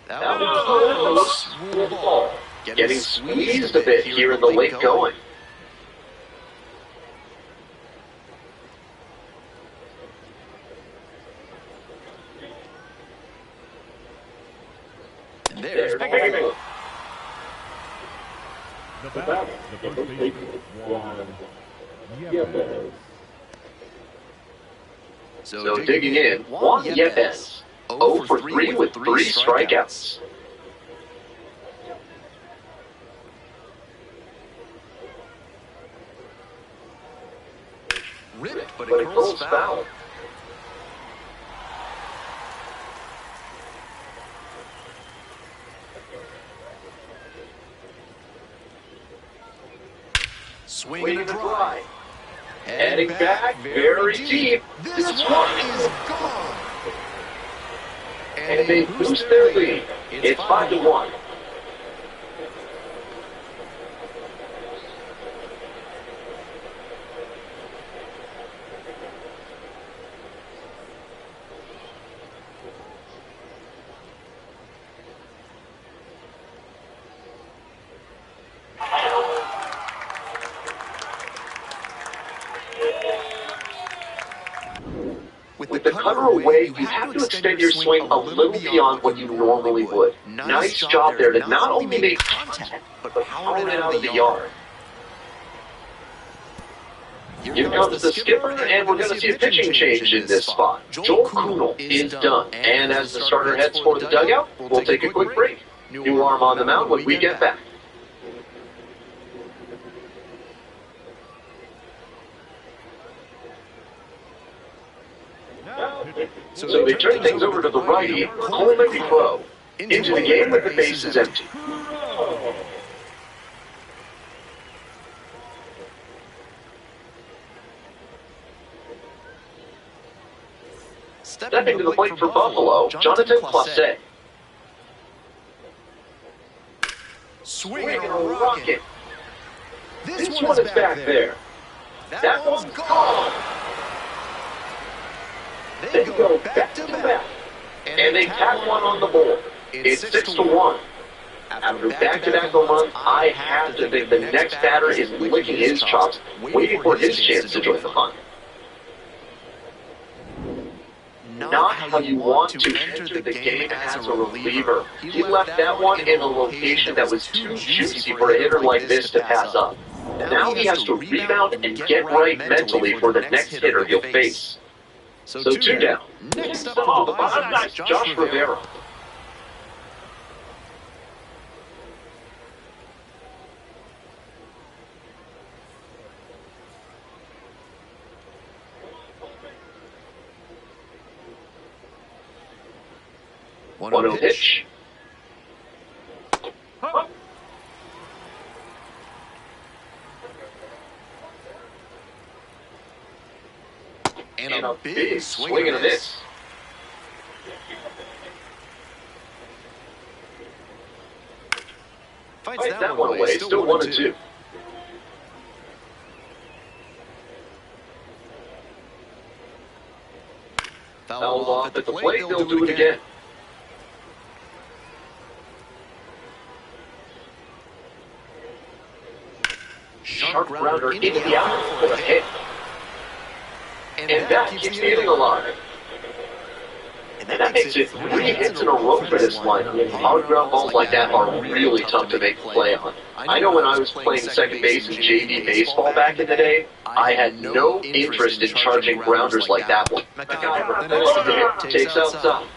That was close. Smooth ball. Getting squeezed a bit here in the late going. And there's ball. The batter, the first baseman, Juan Yepes. So digging in, Juan Yepes. 0 for 3 with 3 strikeouts. Ripped, but But it it curls goes foul. foul. Swing Swing and and a a drive. drive. Heading back very deep. This one is gone. And they boost their lead. It's 5-1. With the cutter away, you have to extend your swing a little beyond what you normally would. Nice job there to not only make contact, but power it out of the yard. Here comes the skipper, and we're going to see a pitching change in this spot. Joel Kuhnel is done. And as the starter heads for the dugout, we'll take a quick break. New arm on the mound when we get back. So they turn things over to the righty, Coleman Crow, into the game with the bases empty. Stepping to the plate for Buffalo, Jonathan Classe. Swinging a rocket. This one is back there. That one's gone. They go back to back. And they tack one on the board. It's 6-1. After back-to-back home runs, I have to think the next batter is licking his chops, waiting for his chance to join the hunt. Not how you want to enter the game as a reliever. He left that one in a location that was too juicy for a hitter like this to pass up. Now he has to rebound and get right mentally for the next hitter he'll face. So 2 down. Next up for the Buckeyes, Josh Rivera. One pitch. And a big swing and a miss. Fights that one away. Still 1-2. Fouled off at the plate. They'll do it again. Sharp grounder into the outfield for a hit. And that keeps the inning alive. And that makes it 3 hits in a row for this lineup. Hard ground balls like that are really tough to make a play on. I know when I was playing second base in JV baseball back in the day, I had no interest in charging grounders like that one. The guy takes outside.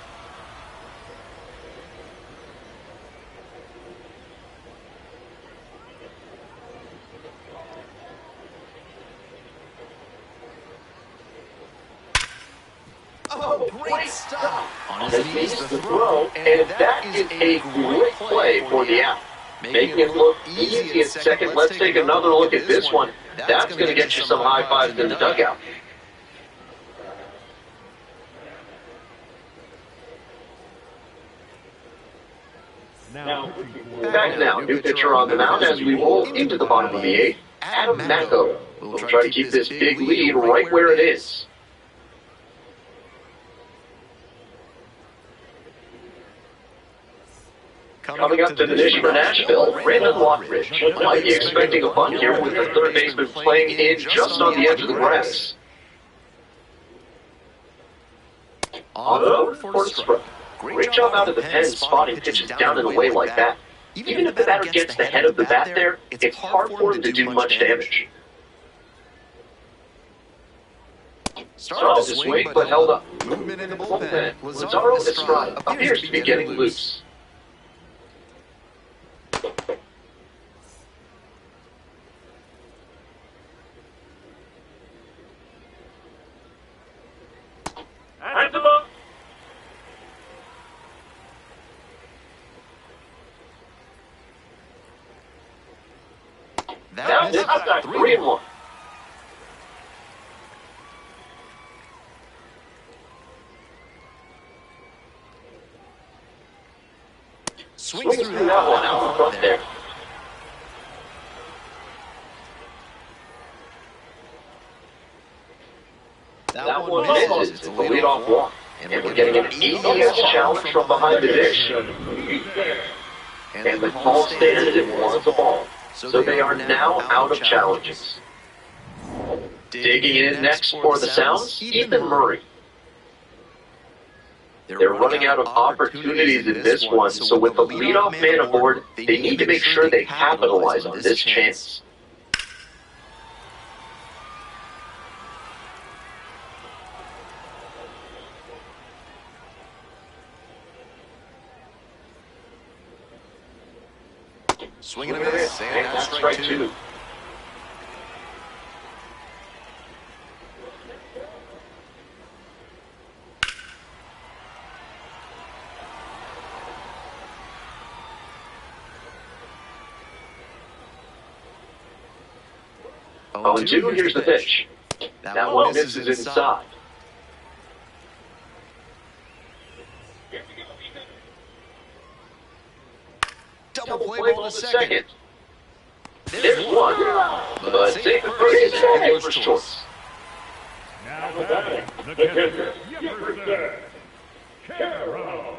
Oh, great stop on his knees to throw, and that is a great play for the out. Making it look easy at second. Let's take another look at this one. That's going to get you some high fives in the dugout. Back now, new pitcher on the mound as we roll into the bottom of the 8th. Adam Macko will try to keep this big lead right where it is. Coming up to the dish for Nashville, Brandon Lockridge might be expecting a bunt here with the third baseman playing in just on the edge of the grass. On the board for the strike. Great job out of the pen spotting pitches down and away like that. Even if the batter gets the head of the bat there, it's hard for him to do much damage. Started to swing, but held up. Movement in the bullpen. Lazaro Estrada appears to be getting loose. That's 3-1. Swings through that one out front there. That one misses the leadoff walk. And we're getting an ADS challenge from behind the dish. And the call stands at 1-ball. So they are now out of challenges. Digging in next for the Sounds, Ethan Murray. They're running out of opportunities in this one, so with the leadoff man aboard, they need to make sure they capitalize on this chance. Swinging a miss, and that's strike 2. 0-2, here's the pitch. That one misses inside. Double play ball to second. There's one, but safe at first is the first choice. Now batting, the catcher, Jefferson Caro.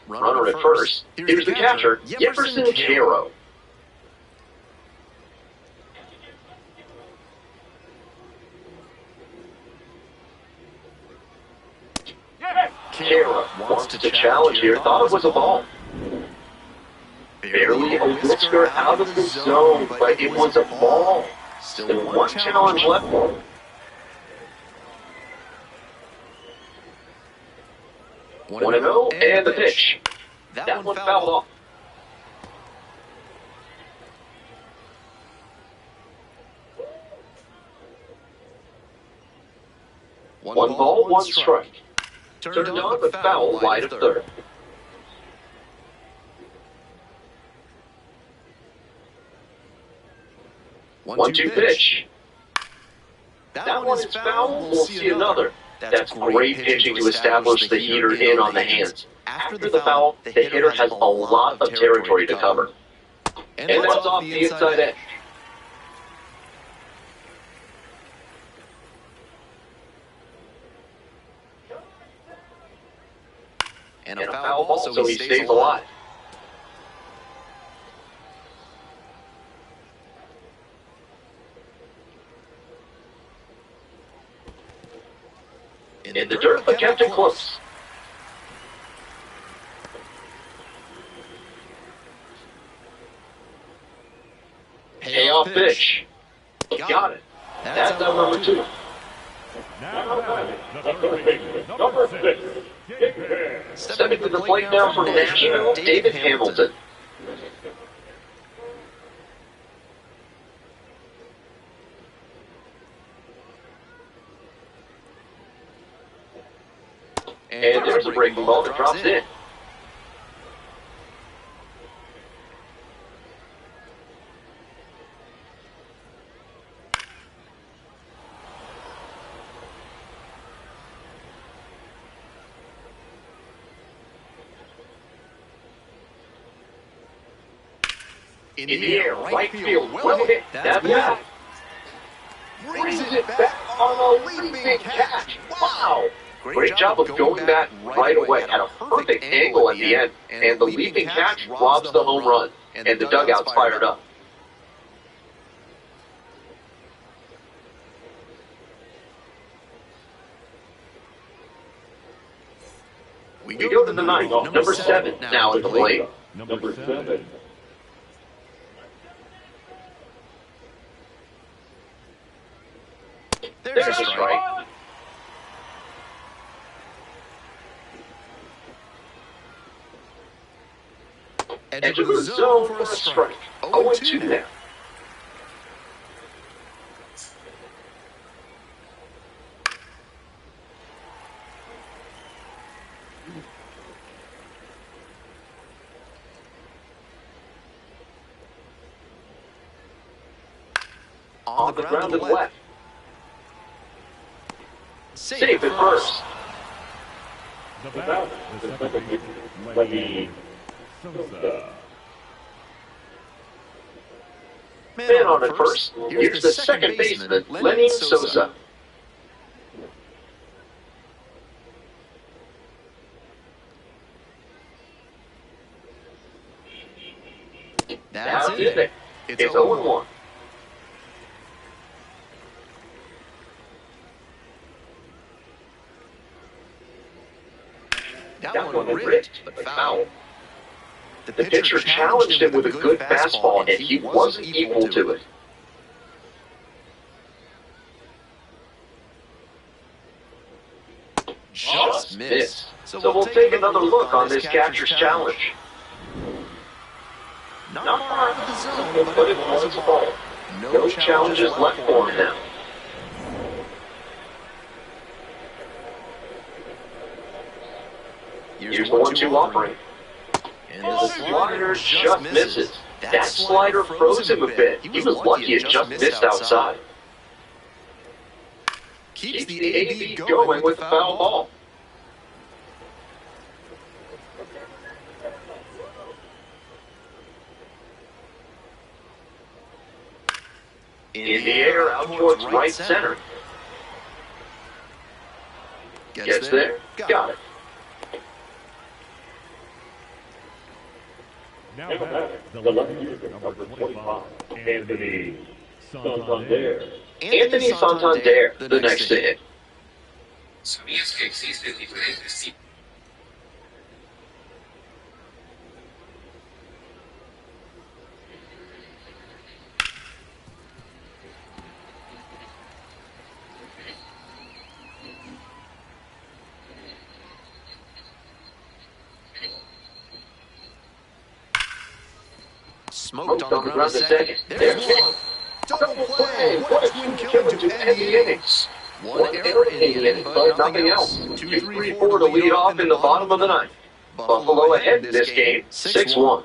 Runner at first. Here's the catcher, Jefferson Caro. Caro wants to challenge here. Thought it was a ball. Barely a whisker out of the zone, but it was a ball. Still one challenge left. 1-0, and the pitch. That one fouled off. One ball, one strike. Turned on, but foul wide of third. 1-2 pitch. That one is foul. We'll see another. That's great pitching to establish the heater in on the hands. After the foul, the hitter has a lot of territory to cover. And that's off the inside edge. And a foul ball, so he stays alive. In the dirt, but kept it close. Payoff pitch. Got it. That's out number 2. Now batting, the third baseman, number 6, Stepping to the plate now for Nashville, David Hamilton. And there's a breaking ball that drops in. In the air, right field, well hit. That's back. Brings it back on a leaping catch. Wow! Great job of going back right away. Had a perfect angle at the end, and the leaping catch robs the home run, and the dugout's fired up. We go to the ninth. Number 7 now at the plate. number 7. There's a strike. Edge of the zone for a strike. 0-2 there. On the ground to the left. Safe at first. The batter, the second baseman, Lenny Sosa. Man on at first. Here's the second baseman, Lenny Sosa. That's it. It's 0-1. That one ripped, but foul. The pitcher challenged him with a good fastball, and he wasn't equal to it. Just missed. So we'll take another look on this catcher's challenge. Not far out of the zone, but it was a ball. No challenges left for him now. Here's the 1-2 offering. And the slider just misses. That slider froze him a bit. He was lucky it just missed outside. Keeps the AB going with the foul ball. In the air, out towards right center. Gets there. Got it. Now back, the left number 25, Anthony Santander. Anthony Santander, the next to hit. ¿Sabías que existen diferentes tipos? Smoked on the ground a second. There's one. Double play. What a swing killer to end the innings. One error in the inning, but nothing else. 2-3-4 to lead off in the bottom of the ninth. Buffalo ahead in this game, 6-1.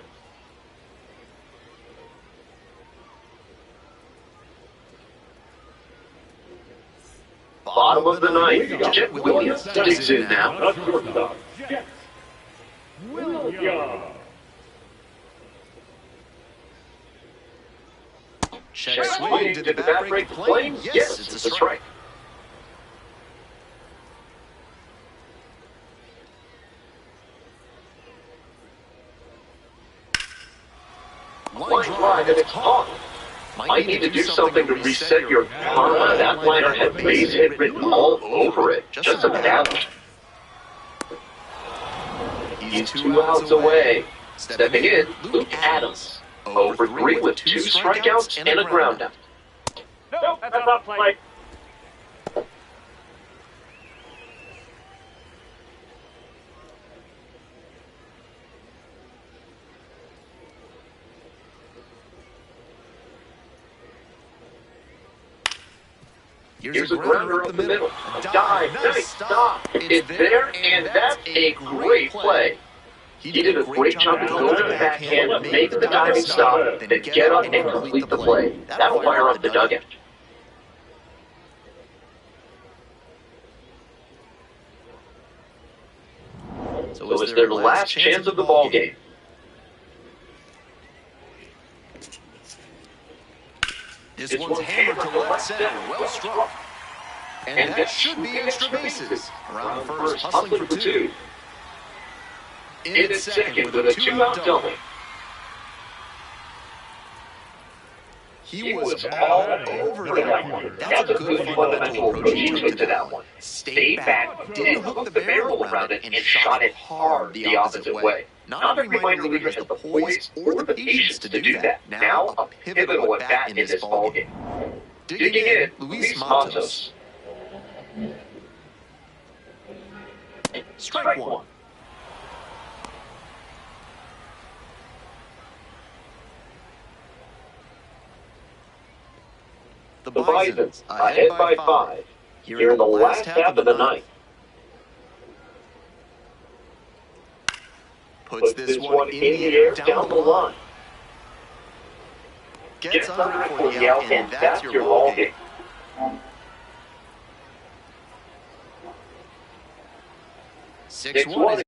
Bottom of the ninth, Jet Williams digs in now. The shortstop, Jet Williams. Check swing. Did the bat break the plane? Yes, it's a strike. Line drive and it's on. Might need to do something to reset your karma. That liner had base hit written all over it. Just a damage. He's 2 outs away. Stepping in, Luke Adams. 0 for 3 with 2 strikeouts and a ground out. Nope, that's not play. Here's a grounder up the middle. A dive, nice stop. It's there, and that's a great play. He did a great job of going to the backhand, make the diving stop, then get up and complete the play. That'll fire up the dugout. So it's their last chance of the ball game. This one's hammered to left center, well struck. And that should be extra bases. Around first, hustling for 2. In at second with a 2-out double. He was all over that one. That's a good fundamental approach he took to that one. Stayed back, didn't hook the barrel around it, and shot it hard the opposite way. Not every minor leaguer has the poise or the patience to do that. Now, a pivotal at bat in this ballgame. Digging in, Luis Matos. Strike 1. The Bisons, ahead by 5, here in the last half of the ninth. Puts this one in the air down the line. Gets under it for the out, and that's your ball game. Six one.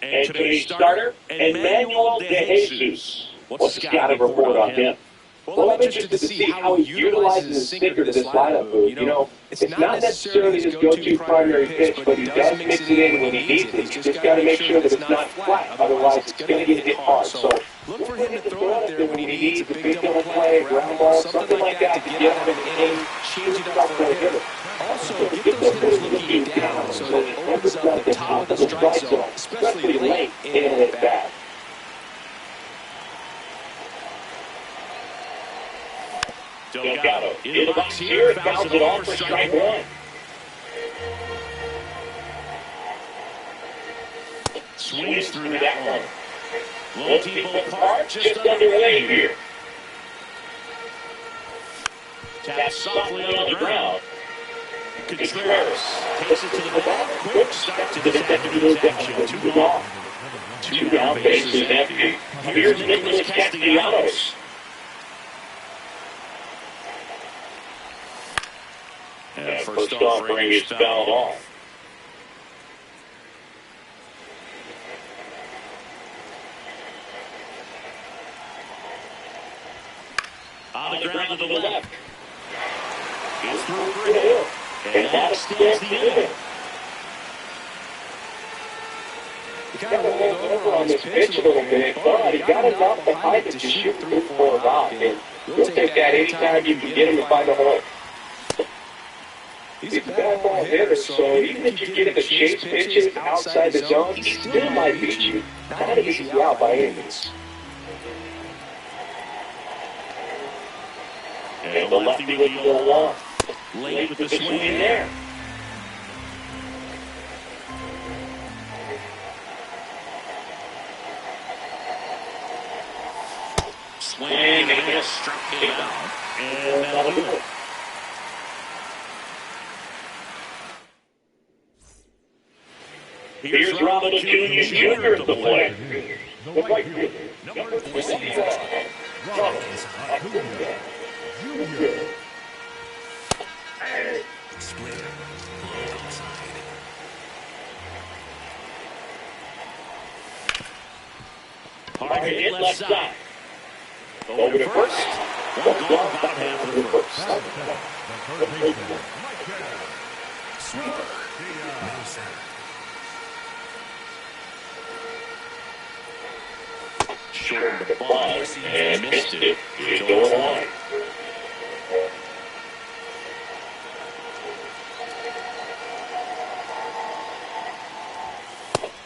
And today's starter, Emmanuel De Jesus. What's the scouting report on him? Well, I'm interested to see how he utilizes his sinker to this lineup move. You know, it's not necessarily his go-to primary pitch, but he does mix it in when he needs it. He's just got to make sure that it's not flat, otherwise it's going to get hit hard. So look for him to throw it up there when he needs a big double play, ground ball, something like that to get out of an inning, change it up for a hitter. Also, get those hitters looking down so that it opens up the top of the strike zone, especially late in an at-bat. Delgado in the box here, fouls it off for strike one. Swings through that one. Low team ballpark, just underway here. Taps softly on the ground. Contreras takes it to the ball. Quick start to this afternoon's action. 2 gone. 2 down, bases empty. Here's Nicholas Castellanos. And first offering is fouled off. On the ground to the left. It's through for a hit. And that extends the inning. He kind of rolled over on this pitch a little bit, but he got enough behind it to shoot 3 for a knock. And you'll take that anytime you can get him to find a hole. He's a bad ball hitter, so even if you get him to chase pitches outside the zone, he still might beat you. Not an easy out by any means. And the lefty with the 0-1. Late with the swing in there. Swing and a miss, struck him out. And that'll do it. Here's Ronald Acuna Jr. at the plate. The right fielder, number 45, Ronald Acuna Jr. Splitter, outside. Hard hit left side. Over to first. One gone, about half of the first. Sweeper, no center. Short the ball and missed it. It's going on.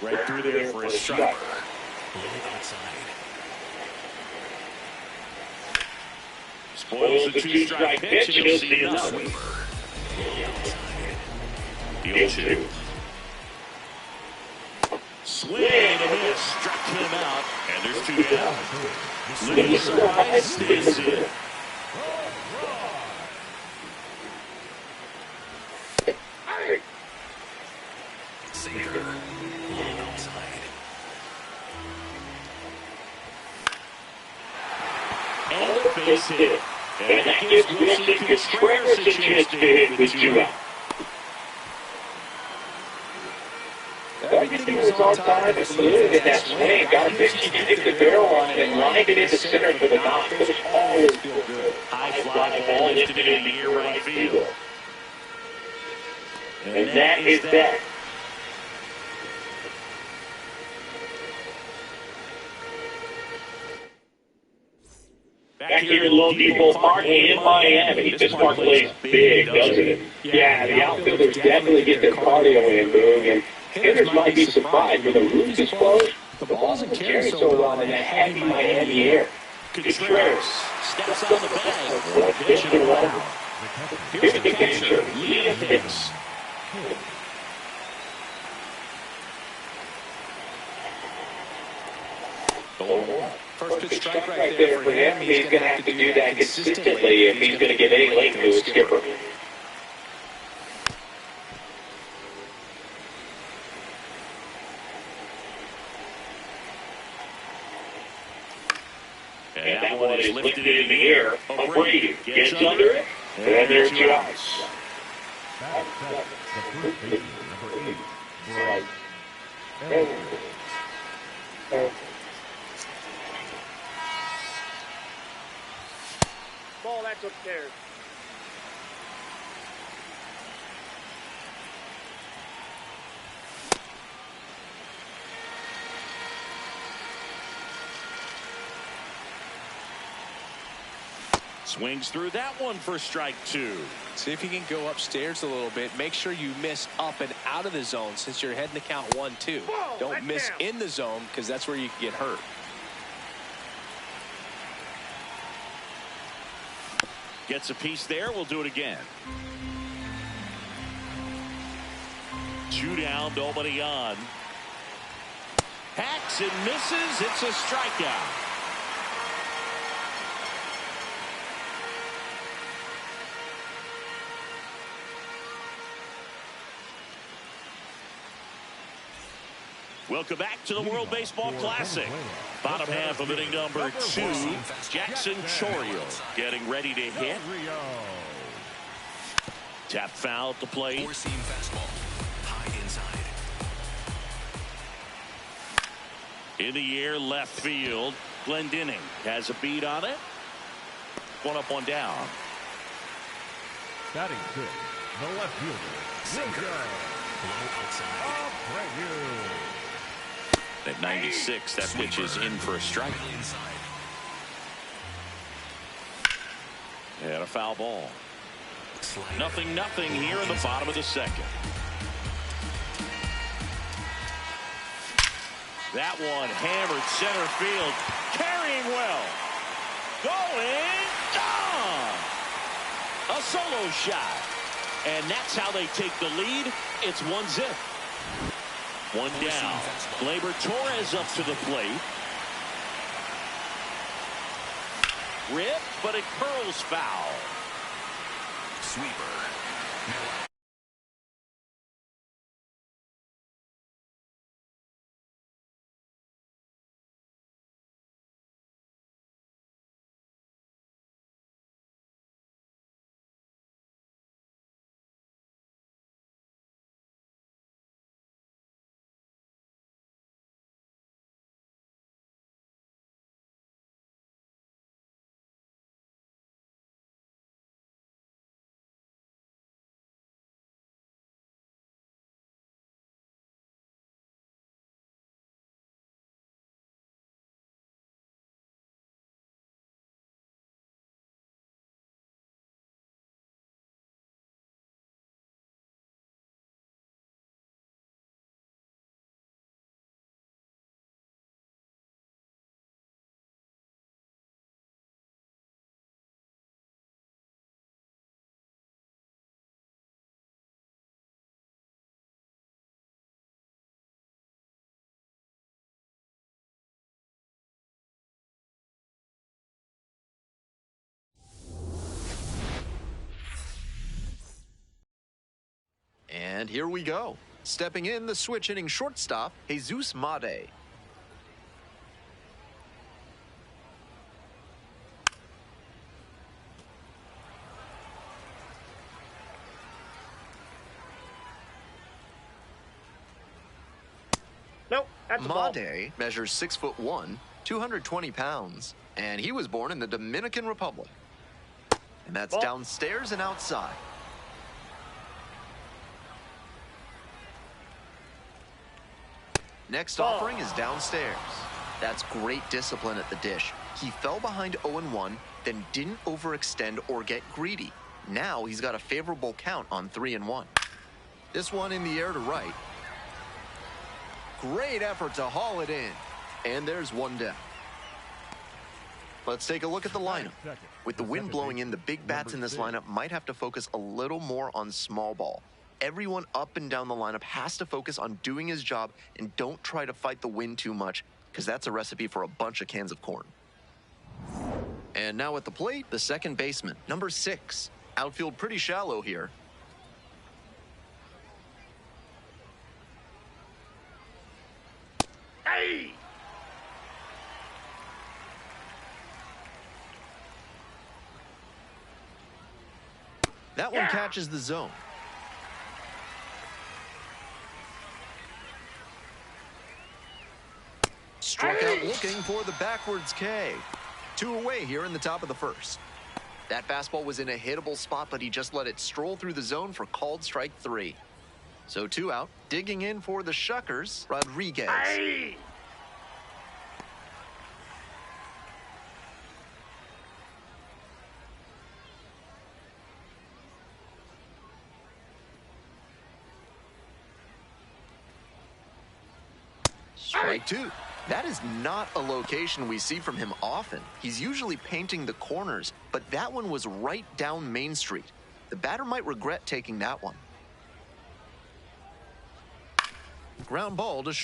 Right through there for a strike. Outside. Spoils the 2-strike pitch, and he'll see another. Deal 2. Swing and a miss, struck him out, and there's 2 down. Little surprise, stays in. Sinker, outside. And a base hit. And that gives Wilson Contreras a chance to hit with 2 out. Everything was on time and smooth in that swing. Got a pitch to hit the barrel on it and lined it into center for the knock. Those always feel good. High fly ball lifted in the air right field. And that is that. Back here in Lone Depot Park in Miami, this park plays big, doesn't it? Yeah, the outfielders definitely get their cardio in, Boog, and hitters might be surprised when the roof is closed. The ball doesn't carry so well in that heavy Miami air. Contreras steps on the bag. Pitch and one out. Here's the catcher, Liam Hicks. First pitch strike right there for him. He's going to have to do that consistently if he's going to get any length to his skipper. And that one is lifted in the air. O'Brady gets under it. And there's 2 outs. Back the first baseman, number 8, Bright. Ball, that's upstairs. Swings through that one for strike 2. See if you can go upstairs a little bit. Make sure you miss up and out of the zone since you're heading to count 1-2. Don't miss in the zone because that's where you can get hurt. Gets a piece there. We'll do it again. 2 down, nobody on. Hacks and misses. It's a strikeout. Welcome back to the World Baseball Classic. Bottom half of inning number 2. Jackson Chorial getting ready to hit. Tap foul at the plate. Four-seam fastball. High inside. In the air, left field. Glendinning has a beat on it. 1 up, 1 down. Batting good, the left fielder. Sinker. Low outside. At 96, that pitch is in for a strike. And a foul ball. Nothing here in the bottom of the second. That one hammered center field. Carrying well. Going gone. A solo shot. And that's how they take the lead. It's 1-0. 1 down. Gleyber Torres up to the plate. Rip, but it curls foul. Sweeper. And here we go. Stepping in, the switch hitting shortstop, Jesus Made. Nope, that's a ball. Made measures 6'1", 220 pounds, and he was born in the Dominican Republic. And that's downstairs and outside. Next offering is downstairs. That's great discipline at the dish. He fell behind 0-1, then didn't overextend or get greedy. Now he's got a favorable count on 3-1. This one in the air to right. Great effort to haul it in. And there's 1 down. Let's take a look at the lineup. With the wind blowing in, the big bats in this lineup might have to focus a little more on small ball. Everyone up and down the lineup has to focus on doing his job and don't try to fight the wind too much, because that's a recipe for a bunch of cans of corn. And now at the plate, the second baseman, number 6. Outfield pretty shallow here. Hey! That one catches the zone. Strike looking for the backwards K. 2 away here in the top of the first. That fastball was in a hittable spot, but he just let it stroll through the zone for called strike 3. So 2 out. Digging in for the Shuckers, Rodriguez. Aye. Strike 2. That is not a location we see from him often. He's usually painting the corners, but that one was right down Main Street. The batter might regret taking that one. Ground ball to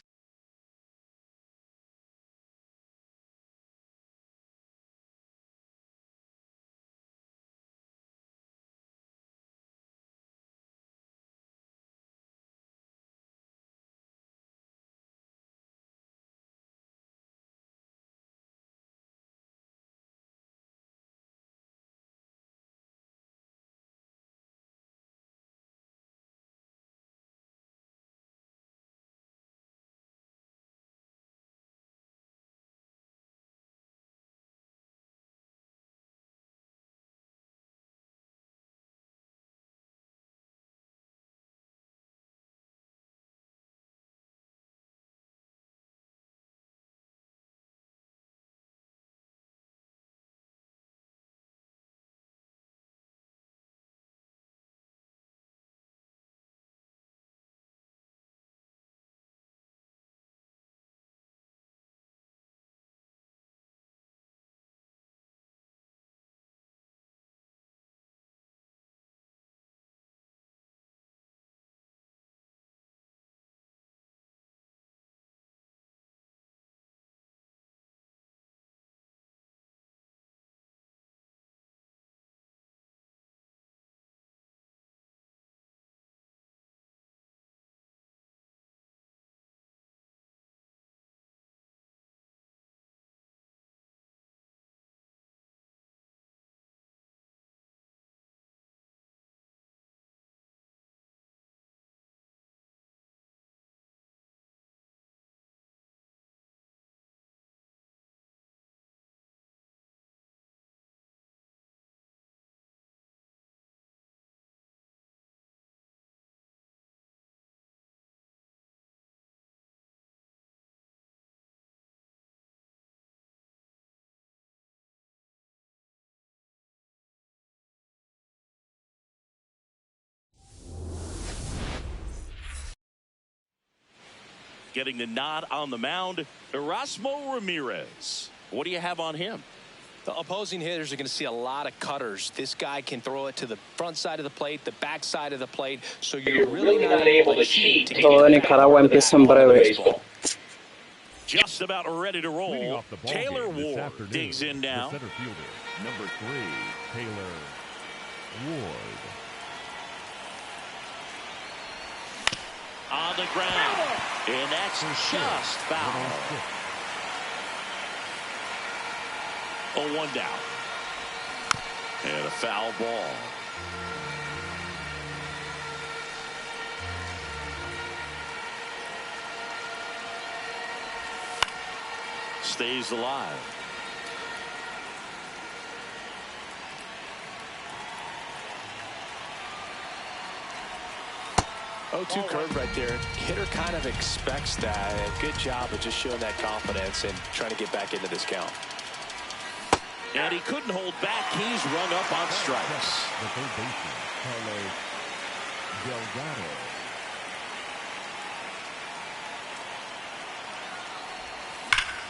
getting the nod on the mound, Erasmo Ramirez. What do you have on him? The opposing hitters are going to see a lot of cutters. This guy can throw it to the front side of the plate, the back side of the plate, so you're really not able to cheat. Todo de Nicaragua empieza en breve. Just about ready to roll. Taylor Ward digs in now. Center fielder, number 3, Taylor Ward. On the ground, and that's just foul. 0-1 down. And a foul ball. Stays alive. 0-2 curve right there. Hitter kind of expects that. Good job of just showing that confidence and trying to get back into this count. And he couldn't hold back. He's rung up on strikes. The third baseman, Carlos Delgado.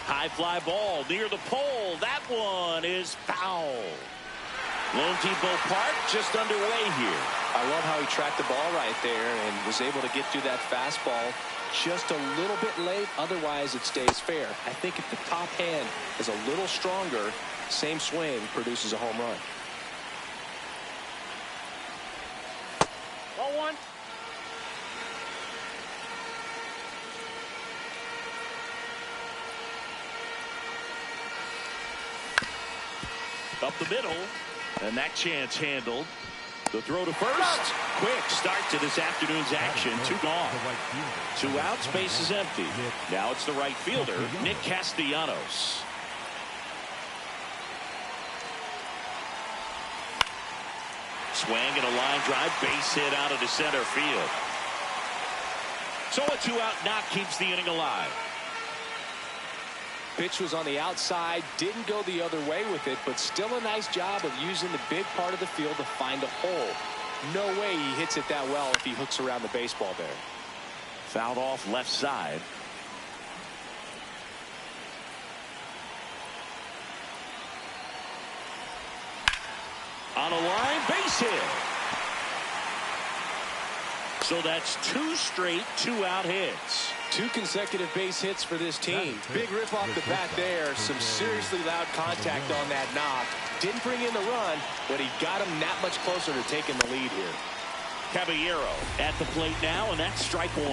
High fly ball near the pole. That one is foul. Lone Depot Park just underway here. I love how he tracked the ball right there and was able to get through that fastball just a little bit late. Otherwise, it stays fair. I think if the top hand is a little stronger, same swing produces a home run. 0-1. Up the middle, and that chance handled. The throw to first. Quick start to this afternoon's action. 2 gone. 2 outs, base is empty. Now it's the right fielder, Nick Castellanos. Swing and a line drive, base hit out into center field. So a 2-out knock keeps the inning alive. Pitch was on the outside, didn't go the other way with it, but still a nice job of using the big part of the field to find a hole. No way he hits it that well if he hooks around the baseball there. Fouled off left side. On a line, base hit. So that's 2 straight 2-out hits. 2 consecutive base hits for this team. Big rip off the bat there. Some seriously loud contact on that knock. Didn't bring in the run, but he got him that much closer to taking the lead here. Caballero at the plate now, and that's strike 1.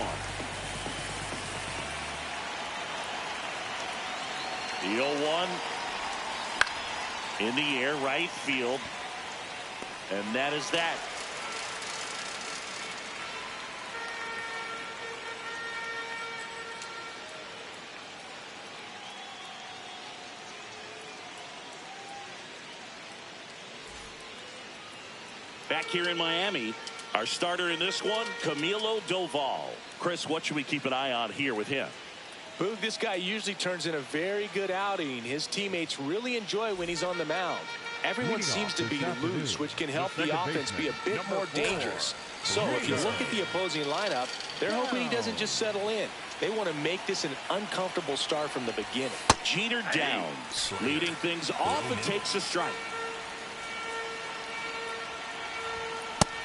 The 0-1 in the air, right field. And that is that. Back here in Miami, our starter in this one, Camilo Doval. Chris, what should we keep an eye on here with him? Boog, this guy usually turns in a very good outing. His teammates really enjoy when he's on the mound. Everyone seems to be loose, which can help the offense be a bit more dangerous. So if you look at the opposing lineup, they're hoping he doesn't just settle in. They want to make this an uncomfortable start from the beginning. Jeter Downs leading things off and takes a strike.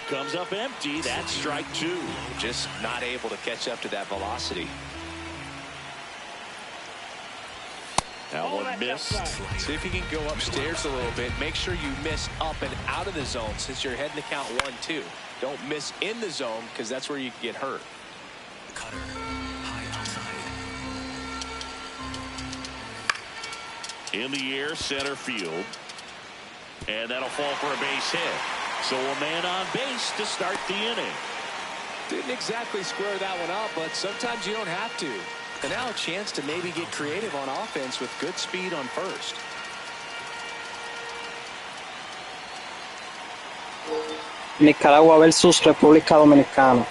Comes up empty. That's strike 2. Just not able to catch up to that velocity. That one missed. See if you can go upstairs a little bit. Make sure you miss up and out of the zone since you're heading to count 1-2. Don't miss in the zone because that's where you can get hurt. Cutter, high outside. In the air, center field. And that'll fall for a base hit. So a man on base to start the inning. Didn't exactly square that one up, but sometimes you don't have to. And now a chance to maybe get creative on offense with good speed on first. Nicaragua versus República Dominicana.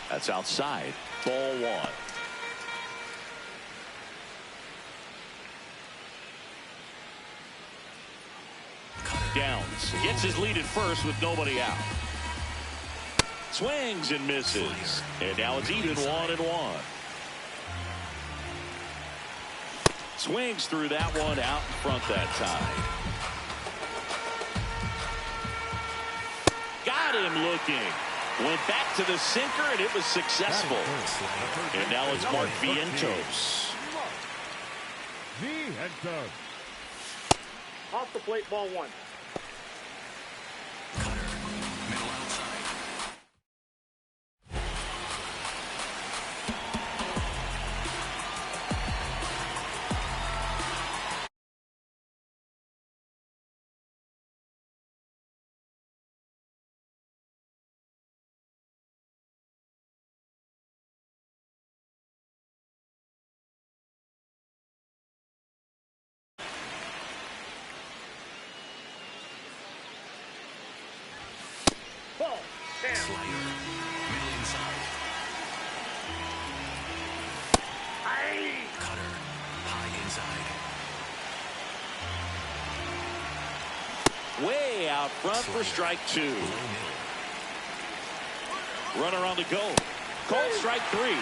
That's outside. Ball 1. Downs gets his lead at first with nobody out. Swings and misses. And now it's even 1-1. Swings through that one out in front that time. Got him looking. Went back to the sinker and it was successful. And now it's Mark Vientos. Vientos. Off the plate, ball 1. Slider, middle inside. Cutter, high inside. Way out front for strike 2. Runner on the go. Called strike 3.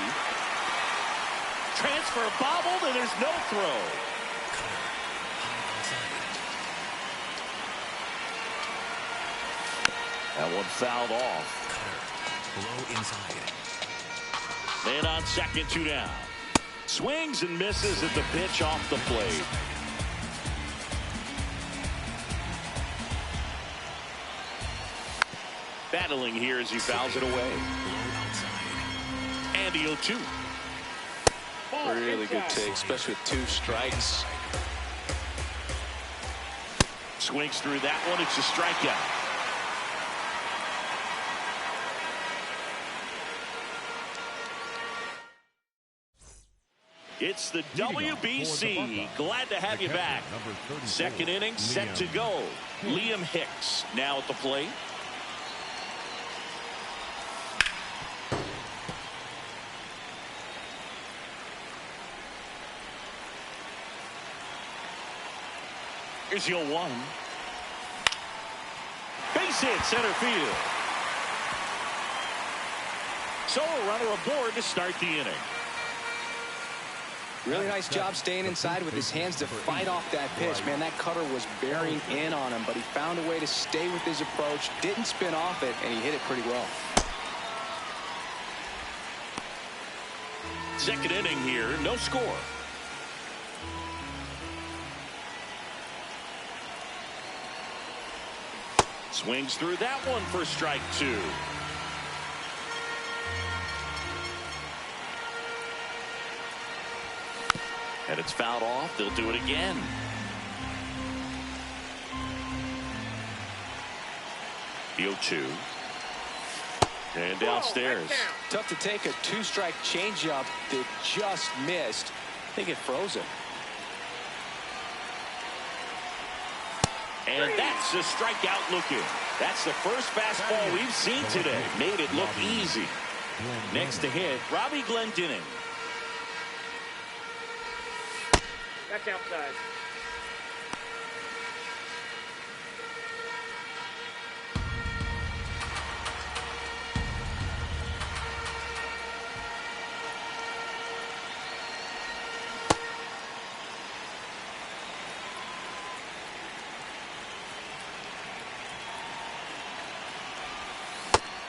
Transfer bobbled and there's no throw. Cutter, high outside. That one fouled off. Low inside. Man on second, 2 down. Swings and misses at the pitch off the plate. Battling here as he fouls it away. And the 0-2. Really good take, especially with 2 strikes. Swings through that one. It's a strikeout. It's the WBC. Glad to have you back. Second inning set to go. Liam Hicks now at the plate. Here's your 1. Base hit center field. So a runner aboard to start the inning. Really nice job staying inside with his hands to fight off that pitch. Man, that cutter was bearing in on him, but he found a way to stay with his approach, didn't spin off it, and he hit it pretty well. Second inning here, no score. Swings through that one for strike 2. And it's fouled off. They'll do it again. The 0-2. And downstairs. Tough to take a 2-strike changeup that just missed. I think it froze him. And that's a strikeout looking. That's the first fastball we've seen today. Made it look easy. Next to hit, Robbie Glendening. That's outside.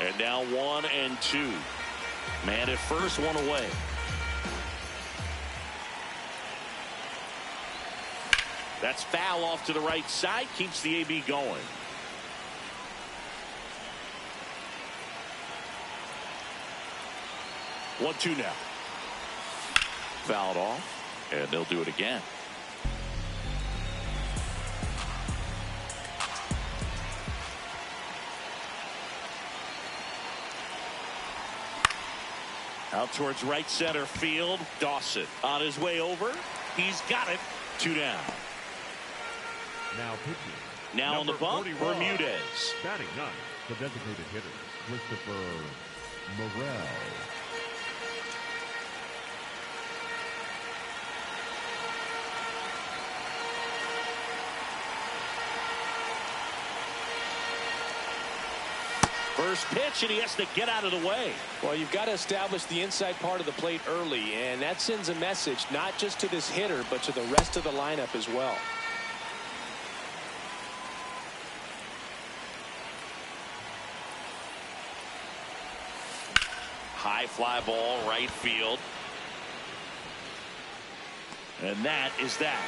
And now 1 and 2. Man at first, 1 away. That's foul off to the right side. Keeps the AB going. One, 2 now. Fouled off. And they'll do it again. Out towards right center field. Dawson on his way over. He's got it. 2 down. Now pitching. Now on the bump, Bermudez. Batting 9, the designated hitter, Christopher Morel. First pitch, and he has to get out of the way. Well, you've got to establish the inside part of the plate early, and that sends a message not just to this hitter, but to the rest of the lineup as well. High fly ball, right field. And that is that.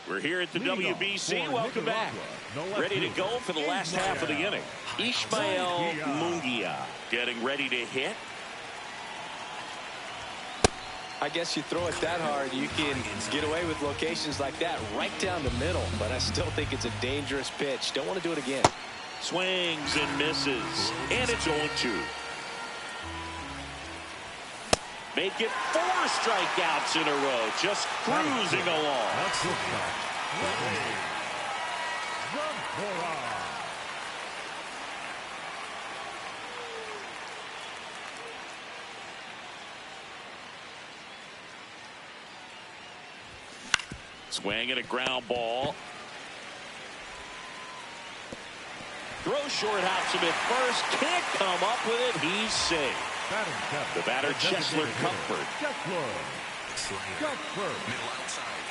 We're here at the WBC. Welcome back. Ready to go for the last half of the inning. Ishmael Munguia getting ready to hit. I guess you throw it that hard, you can get away with locations like that right down the middle. But I still think it's a dangerous pitch. Don't want to do it again. Swings and misses. And it's 0-2. Make it 4 strikeouts in a row. Just cruising along. Swing and a ground ball. Throw short, hops him at first. Can't come up with it. He's safe. The batter, Chesler Comfort. Middle outside.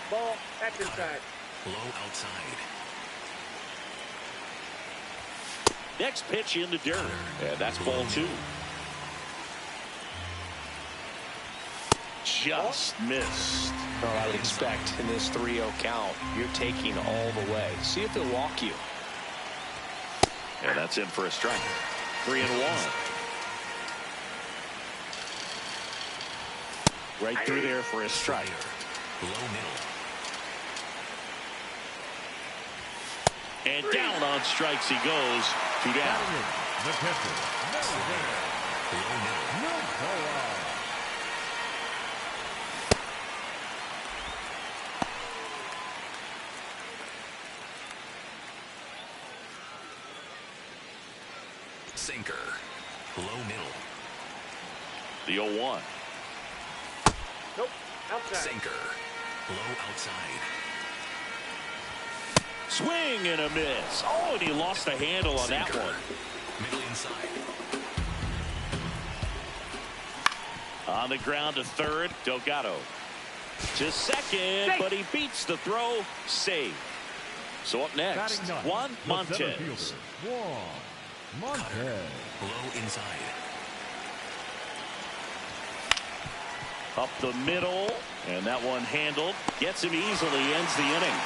Ball, that's inside. Low outside. Next pitch in the dirt. And that's ball 2. Just missed. Well, I would expect in this 3-0 count, you're taking all the way. See if they'll walk you. And that's in for a strike. 3-1. Right through there for a strike. Low middle. And down on strikes he goes. 2 down. The pitcher. Low middle. No power. Sinker. Low middle. The 0-1. Nope. Outside. Sinker. Low outside. Swing and a miss. Oh, and he lost the handle on that one. Middle inside. On the ground to third. Delgado. To second, but he beats the throw. Save. So up next, Juan Montez. Montez. Low inside. Up the middle, and that one handled. Gets him easily, ends the inning.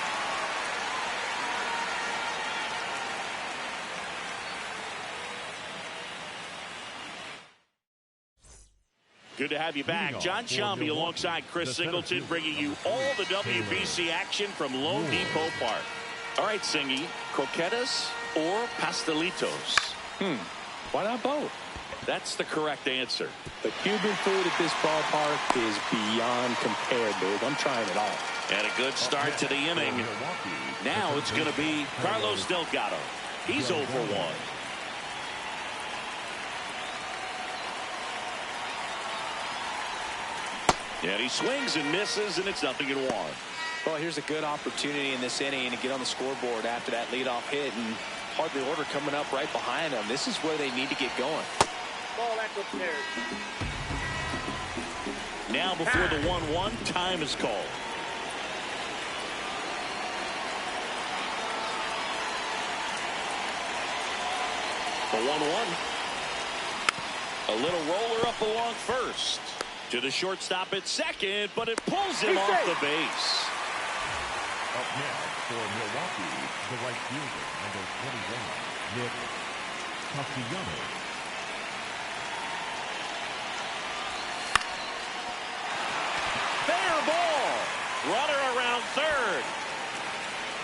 Good to have you back. John Shelby alongside Chris Singleton, bringing you all the WBC action from Lone Depot Park. All right, Singy, croquetas or pastelitos? Why not both? That's the correct answer. The Cuban food at this ballpark is beyond compared, dude. I'm trying it all. And a good start to the inning. Now it's going to be Carlos Delgado. He's 0 for 1. And he swings and misses, and it's 0-1. Well, here's a good opportunity in this inning to get on the scoreboard after that leadoff hit, and hardly order coming up right behind them. This is where they need to get going. Ball back upstairs. Now before the 1-1, time is called. The 1-1. A little roller up along first. To the shortstop at second, but it pulls him off the base. Up next for Milwaukee, the right fielder, number 21, Nick Castellanos. Fair ball. Runner around third.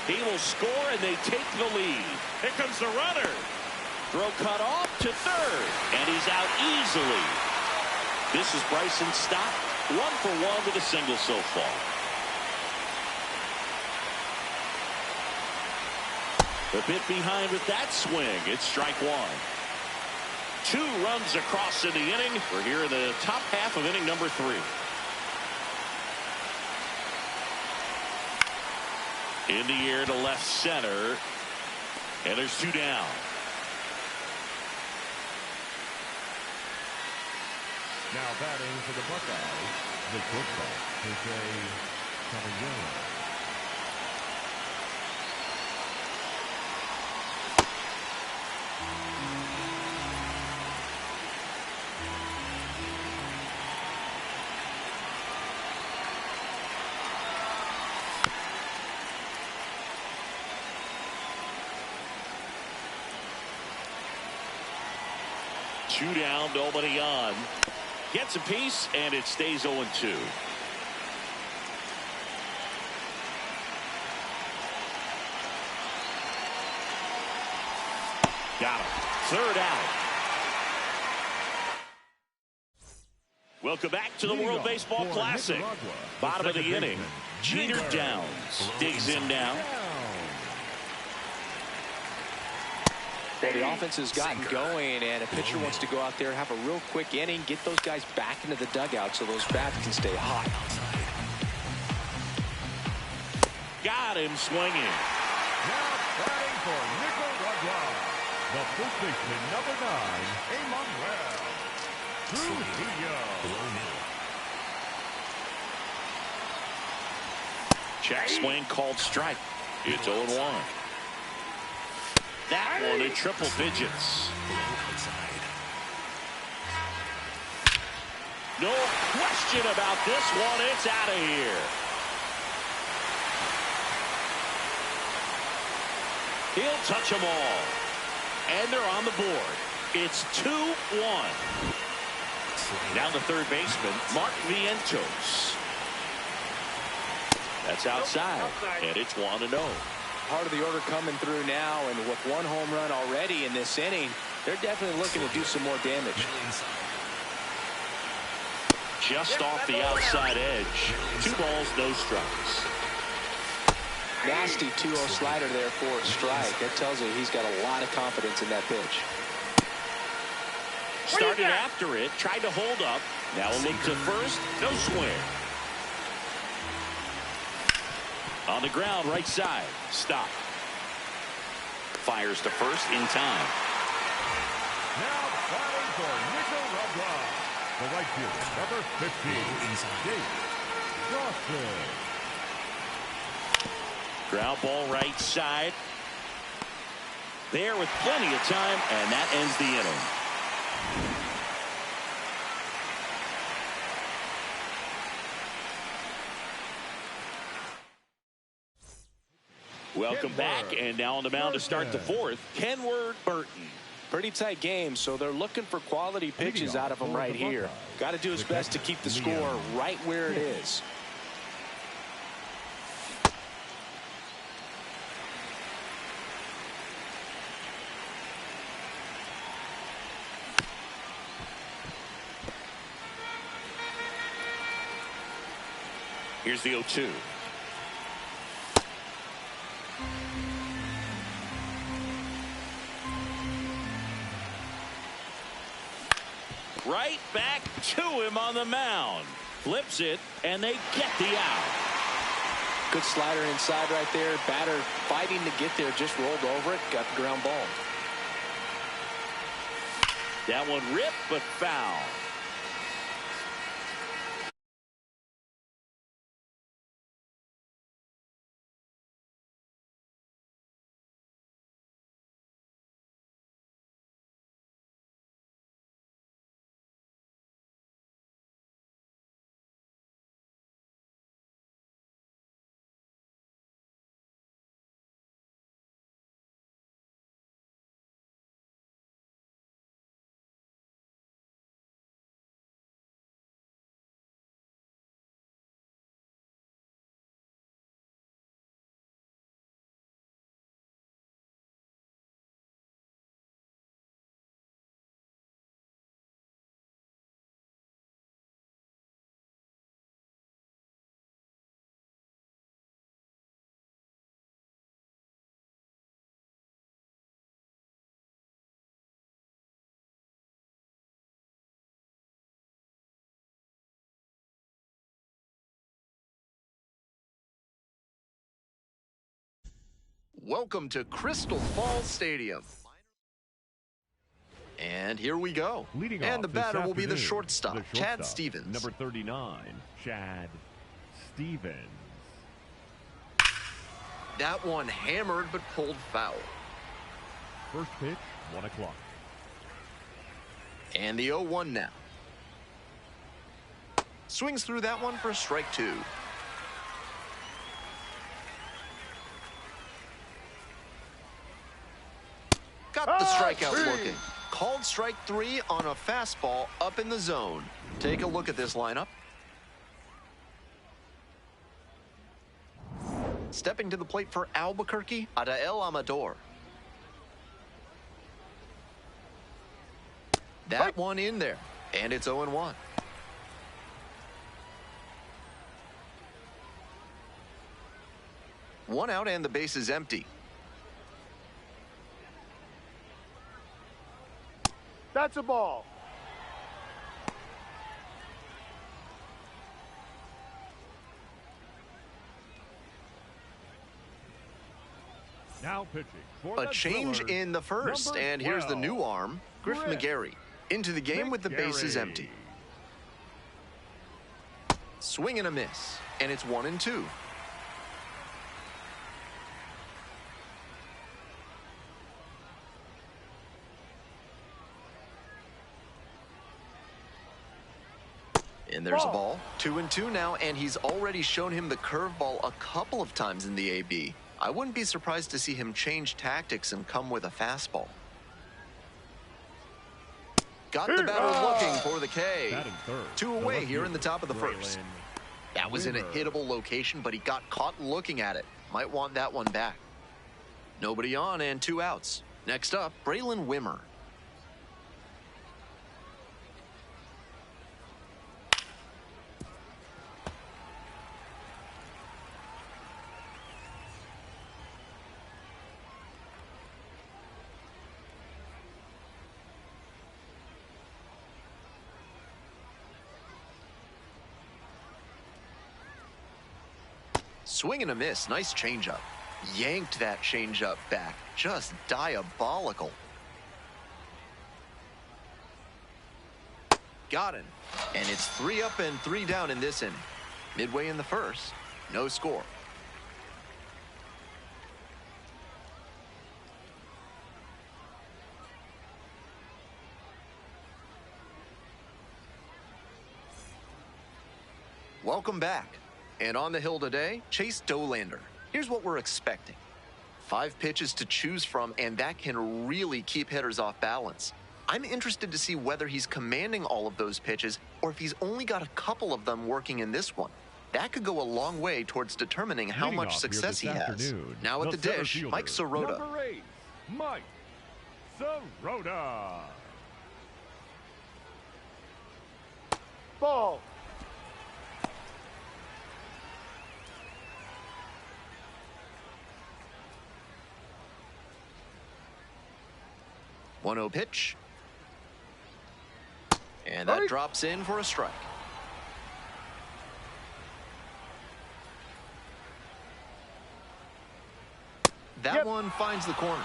He will score, and they take the lead. Here comes the runner. Throw cut off to third, and he's out easily. This is Bryson Stott, 1 for 1 with a single so far. A bit behind with that swing. It's strike 1. 2 runs across in the inning. We're here in the top half of inning number 3. In the air to left center. And there's 2 down. Now batting for the Buckeyes, the shortstop, Jose Caballero. Two down, nobody on. Gets a piece, and it stays 0-2. Got him. Third out. Welcome back to the World Baseball Classic. Bottom of the inning. Jeter Downs digs in now. The offense has gotten going, and a pitcher wants to go out there and have a real quick inning, get those guys back into the dugout so those bats can stay hot. Got him swinging. Now batting for Nicaragua, the first baseman, number 9, Emmanuel Trujillo. Check swing called strike. It's 0-1. That one in triple digits. No question about this one. It's out of here. He'll touch them all. And they're on the board. It's 2-1. Now the third baseman, Mark Vientos. That's outside, and it's 1-0. Part of the order coming through now, and with one home run already in this inning, they're definitely looking to do some more damage. Just off the outside edge. 2 balls, no strikes. Nasty 2-0 slider there for a strike. That tells you he's got a lot of confidence in that pitch. Started after it, tried to hold up. Now a look to first, no swing. On the ground, right side, stop. Fires to first in time. Now batting for Nicaragua, the right fielder, number 15, Dave Johnson. Ground ball right side. There with plenty of time, and that ends the inning. Welcome back, and now on the mound to start the fourth, Kenward Burton. Pretty tight game, so they're looking for quality pitches out of him right here. Got to do his best to keep the score right where it is. Here's the 0-2. Right back to him on the mound. Flips it, and they get the out. Good slider inside right there. Batter fighting to get there, just rolled over it, got the ground ball. That one ripped, but foul. Welcome to Crystal Falls Stadium. And here we go. Leading and the off batter will be the afternoon, shortstop, Chad Stevens. Number 39, Chad Stevens. That one hammered but pulled foul. First pitch, 1 o'clock. And the 0-1 now. Swings through that one for strike 2. Got the strikeout looking. Called strike 3 on a fastball up in the zone. Take a look at this lineup. Stepping to the plate for Albuquerque, Adael Amador. That one in there, and it's 0-1. One out and the base is empty. That's a ball. Now pitching for A change in the first, and here's the new arm, Griff McGarry. Into the game with the bases empty. Swing and a miss, and it's 1-2. And there's a ball. 2-2 now, and he's already shown him the curveball a couple of times in the AB. I wouldn't be surprised to see him change tactics and come with a fastball. Got the batter looking for the K. Batting third. 2 away here in the top of the first. That was in a hittable location, but he got caught looking at it. Might want that one back. Nobody on and 2 outs. Next up, Braylon Wimmer. Swing and a miss. Nice changeup. Yanked that changeup back. Just diabolical. Got him. And it's 3 up and 3 down in this inning. Midway in the first, no score. Welcome back. And on the hill today, Chase Dolander. Here's what we're expecting. 5 pitches to choose from, and that can really keep hitters off balance. I'm interested to see whether he's commanding all of those pitches or if he's only got a couple of them working in this one. That could go a long way towards determining how much success he has. Now at the dish, Mike Sirota. Number 8, Mike Sirota. Ball. One-0 pitch. And that drops in for a strike. That one finds the corner.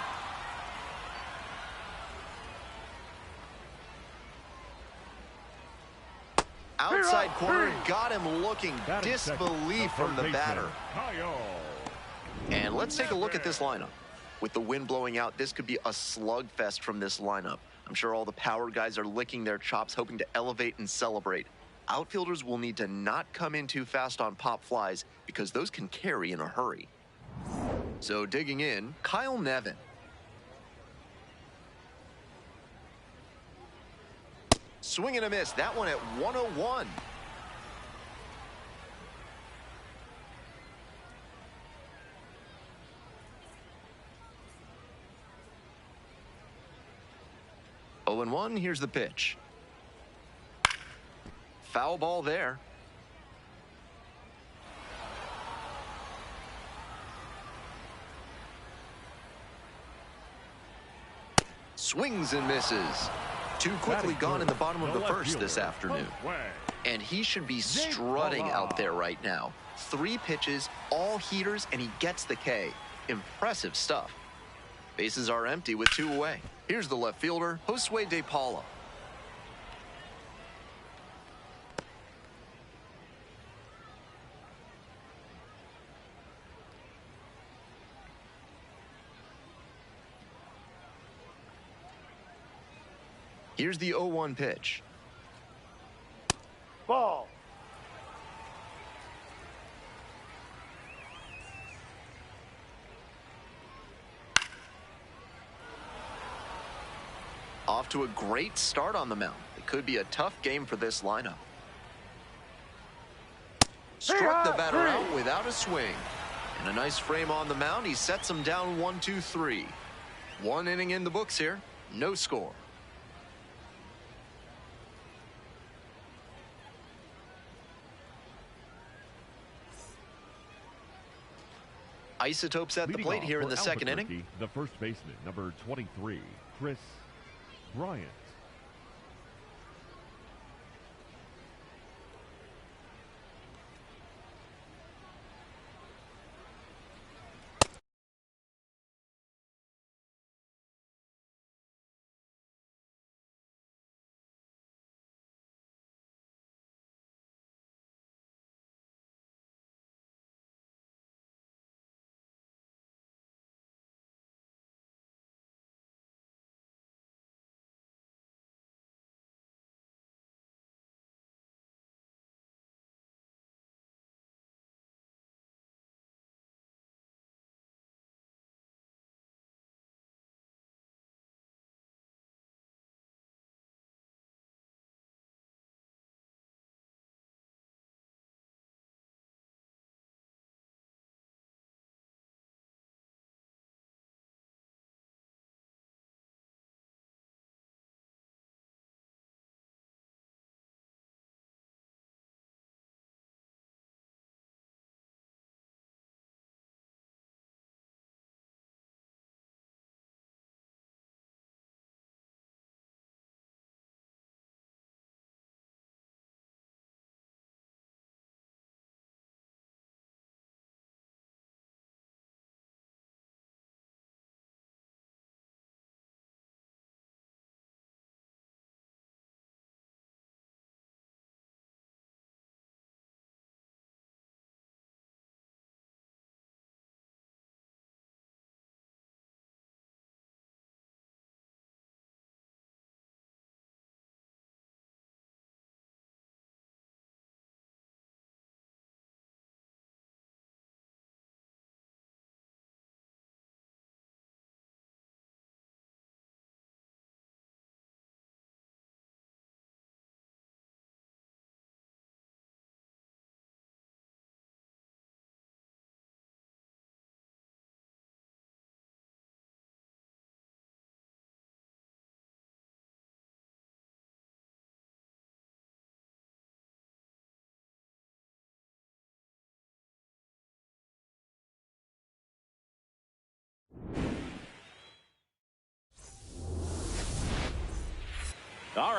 Outside corner, got him looking. Disbelief from the batter. And let's take a look at this lineup. With the wind blowing out, this could be a slugfest from this lineup. I'm sure all the power guys are licking their chops, hoping to elevate and celebrate. Outfielders will need to not come in too fast on pop flies because those can carry in a hurry. So digging in, Kyle Nevin. Swing and a miss. That one at 101. Oh, and 1, here's the pitch. Foul ball there. Swings and misses. Too quickly gone in the bottom of the first this afternoon. And he should be strutting out there right now. 3 pitches, all heaters, and he gets the K. Impressive stuff. Bases are empty with 2 away. Here's the left fielder, Josue De Paula. Here's the 0-1 pitch. Ball. Off to a great start on the mound. It could be a tough game for this lineup. Struck the batter out without a swing. And a nice frame on the mound. He sets him down 1-2-3. 1 inning in the books here. No score. Isotopes at the plate here in the second inning. The first baseman, number 23, Chris Bryant.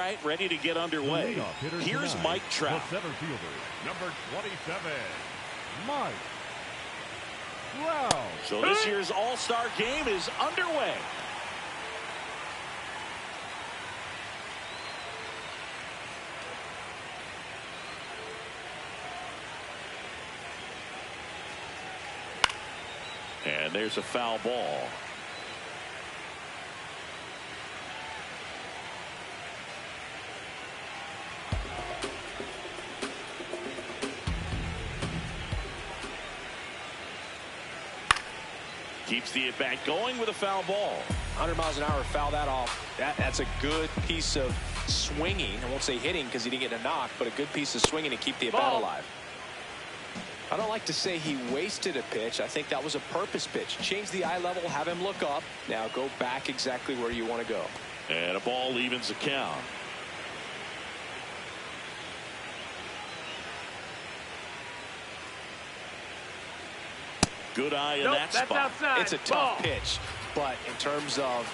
right, ready to get underway. Here's Mike Trout. The center fielder, number 27, Mike Trout. So this year's All-Star game is underway. And there's a foul ball. Keeps the at-bat going with a foul ball. 100 miles an hour, foul that off. That's a good piece of swinging. I won't say hitting because he didn't get a knock, but a good piece of swinging to keep the at-bat alive. I don't like to say he wasted a pitch. I think that was a purpose pitch. Change the eye level, have him look up. Now go back exactly where you want to go. And a ball evens the count. Good eye in that spot. Outside. It's a tough pitch, but in terms of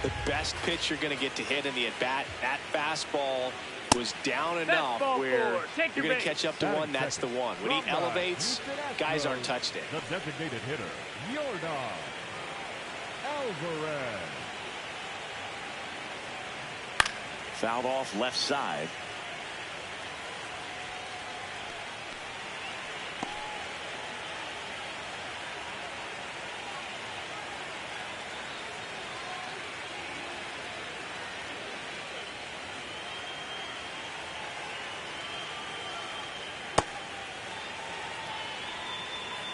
the best pitch you're going to get to hit in the at-bat, that fastball was down enough where you're going to catch up to one. That's the one. When he elevates, guys aren't touched it. The designated hitter, Yordan Alvarez. Fouled off left side.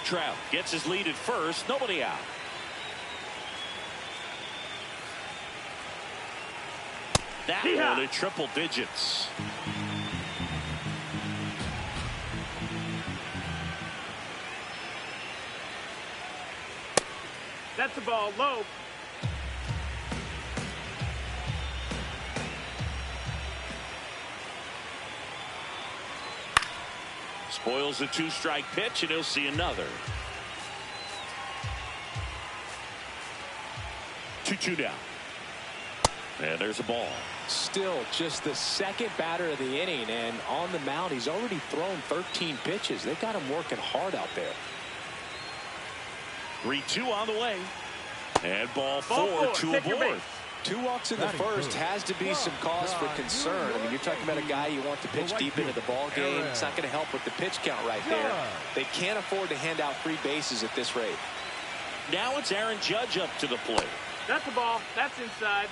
Trout gets his lead at first. Nobody out. That one in triple digits. That's the ball low. Spoils the 2-strike pitch, and he'll see another. 2-2 down. And there's a ball. Still just the second batter of the inning, and on the mound he's already thrown 13 pitches. They've got him working hard out there. 3-2 on the way. And ball four to avoid. 2 walks in the first has to be some cause for concern. I mean, you're talking about a guy you want to pitch deep into the ball game. It's not going to help with the pitch count right there. They can't afford to hand out 3 bases at this rate. Now it's Aaron Judge up to the plate. That's the ball. That's inside.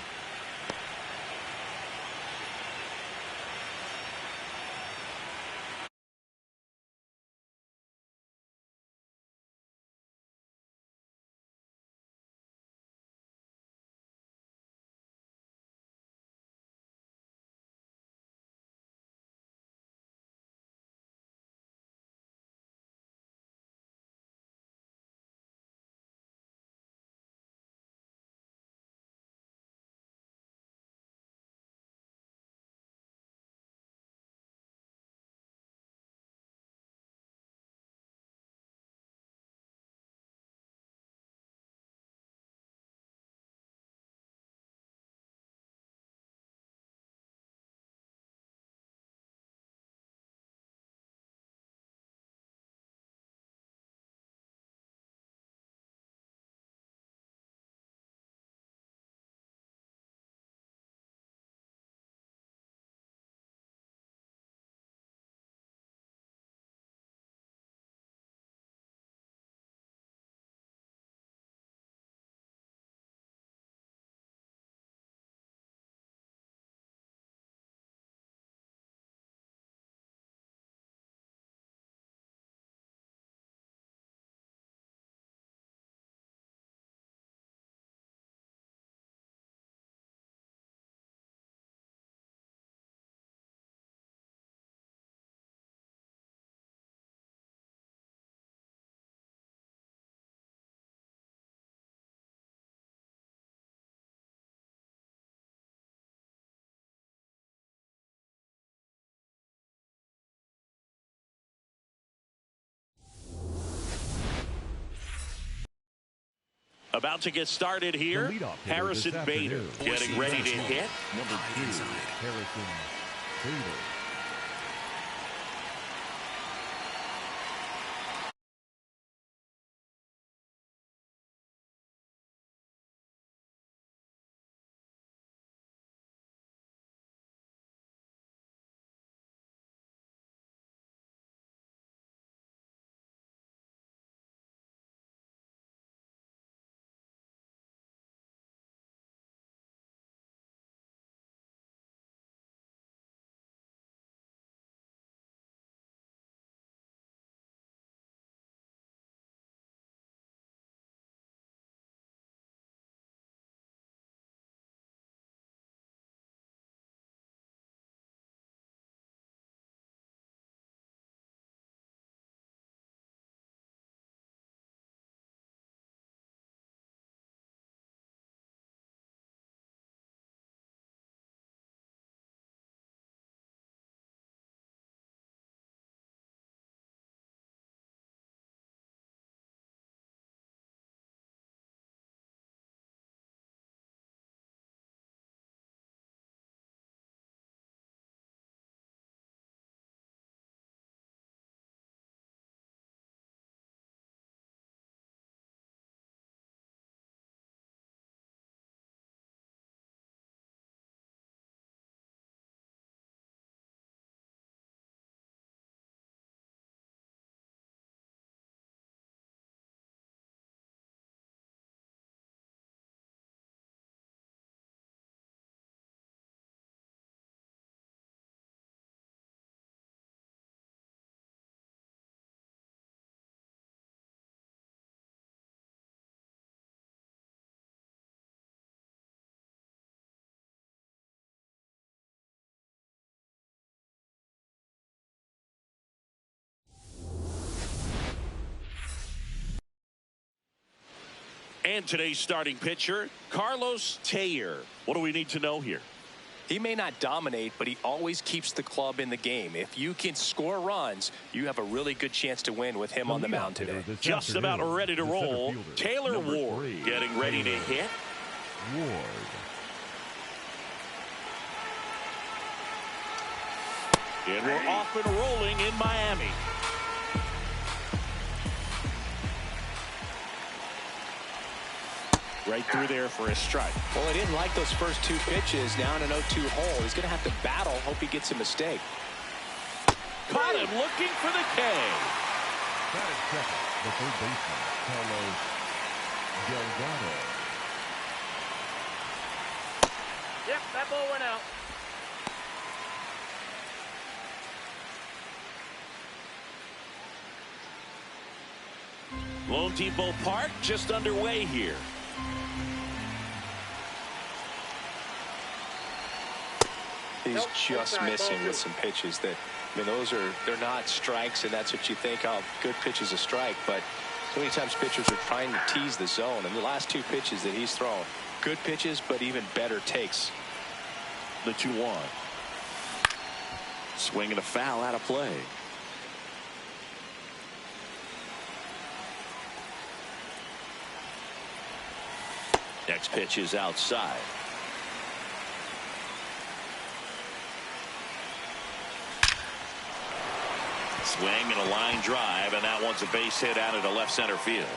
About to get started here, Harrison Bader getting ready to hit. Number 2, Harrison Bader. And today's starting pitcher, Carlos Taylor. What do we need to know here? He may not dominate, but he always keeps the club in the game. If you can score runs, you have a really good chance to win with him on the mound today. Just about ready to roll. Taylor Ward 3, getting ready to hit. Ward. And we're off and rolling in Miami. Right through there for a strike. Well, he didn't like those first 2 pitches. Now in an 0-2 hole. He's going to have to battle. Hope he gets a mistake. Caught him looking for the K. That is second, the third baseman, Carlos Delgado. Yep, that ball went out. Lone Depot Park just underway here. He's just missing with some pitches that, I mean, they're not strikes, and that's what you think, oh, good pitch is a strike, but so many times pitchers are trying to tease the zone, and the last 2 pitches that he's thrown, good pitches, but even better takes. The 2-1. Swing and a foul out of play. Next pitch is outside. Swing and a line drive, and that one's a base hit out into left center field.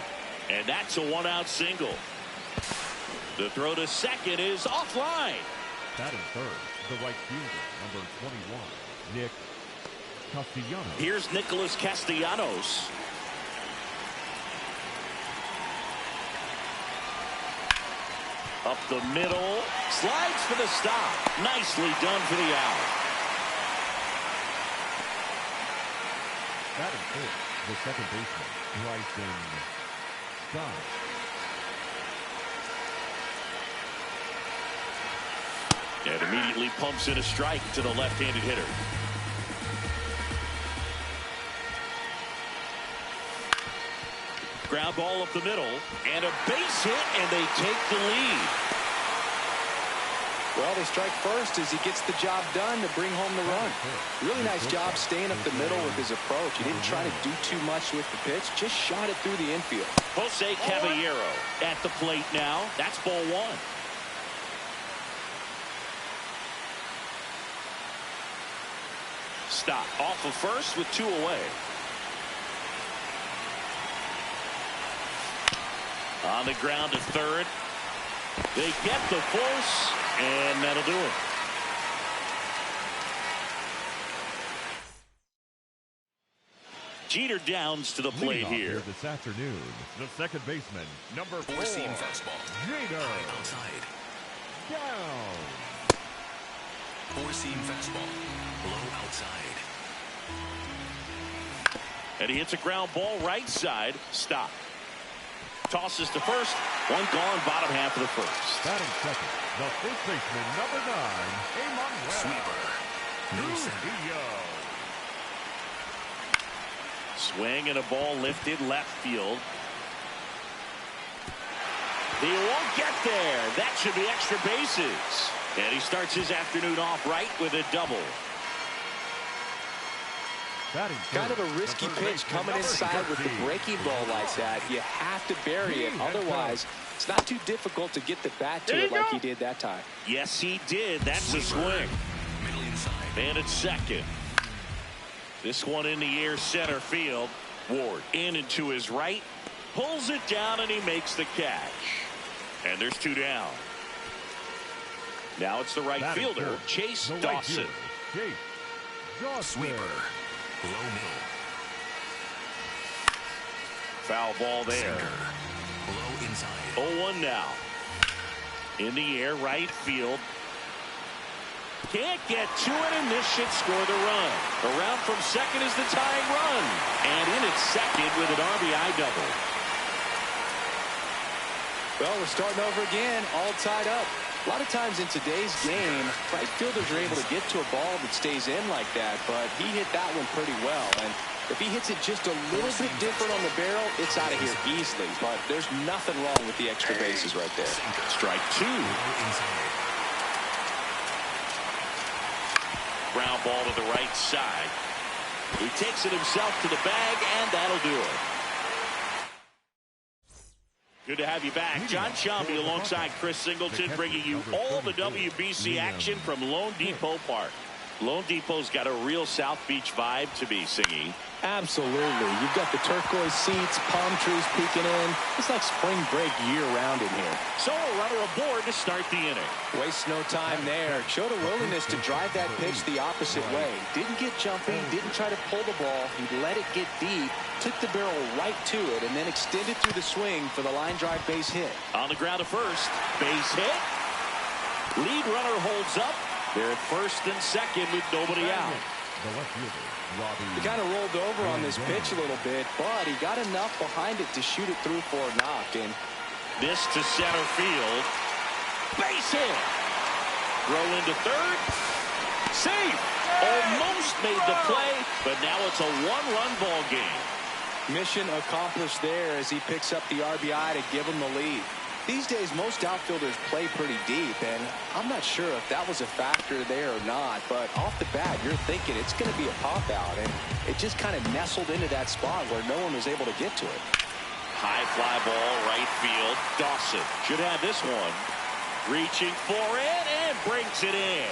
And that's a 1-out single. The throw to second is offline. Batting third, the right fielder, number 21, Nick Castellanos. Here's Nicholas Castellanos. Up the middle, slides for the stop. Nicely done for the out. Batting fourth, the second baseman, Bryson Scott. And immediately pumps in a strike to the left-handed hitter. Ground ball up the middle, and a base hit, and they take the lead. Well, they strike first as he gets the job done to bring home the run. Really nice job staying up the middle with his approach. He didn't try to do too much with the pitch, just shot it through the infield. Jose Caballero at the plate now. That's ball one. Stop off of first with 2 away. On the ground to third. They get the force, and that'll do it. Jeter Downs to the plate here. This afternoon, the second baseman, number 4. Four-seam fastball. Jeter. Outside. Down. Four-seam fastball. Low outside. And he hits a ground ball right side. Stop. Tosses to first. One gone, bottom half of the first. Batting second, the first baseman, number 9, Emmanuel. Sweeper. No center. Swing and a ball lifted left field. He won't get there. That should be extra bases. And he starts his afternoon off right with a double. Kind of a risky pitch coming inside with the breaking ball like that. You have to bury it. Otherwise, it's not too difficult to get the bat to it like he did that time. Yes, he did. That's a swing. Middle inside. And it's second. This one in the air center field. Ward in and to his right. Pulls it down and he makes the catch. And there's 2 down. Now it's the right fielder, Chase Dawson. Sweeper. Low middle. Foul ball there. Sinker. Low inside. 0-1 now. In the air, right field. Can't get to it, and this should score the run. Around from second is the tying run. And in at second with an RBI double. Well, we're starting over again, all tied up. A lot of times in today's game, right fielders are able to get to a ball that stays in like that, but he hit that one pretty well. And if he hits it just a little bit different on the barrel, it's out of here easily. But there's nothing wrong with the extra bases right there. Strike 2. Ground ball to the right side. He takes it himself to the bag, and that'll do it. Good to have you back. John Shambi alongside Chris Singleton, bringing you all the WBC action from Lone Depot Park. Lone Depot's got a real South Beach vibe to be singing. Absolutely. You've got the turquoise seats, palm trees peeking in. It's like spring break year-round in here. So a runner aboard to start the inning. Wastes no time there. Showed a willingness to drive that pitch the opposite way. Didn't get jumpy, didn't try to pull the ball. He let it get deep, took the barrel right to it, and then extended through the swing for the line drive base hit. On the ground to first. Base hit. Lead runner holds up. They're at first and second with nobody out. He kind of rolled over on this pitch a little bit, but he got enough behind it to shoot it through for a knock. And this to center field. Base hit. Throw into third. Safe. Almost made the play, but now it's a 1-run ball game. Mission accomplished there as he picks up the RBI to give him the lead. These days, most outfielders play pretty deep, and I'm not sure if that was a factor there or not, but off the bat, you're thinking it's going to be a pop-out, and it just kind of nestled into that spot where no one was able to get to it. High fly ball, right field. Dawson should have this one. Reaching for it, and brings it in.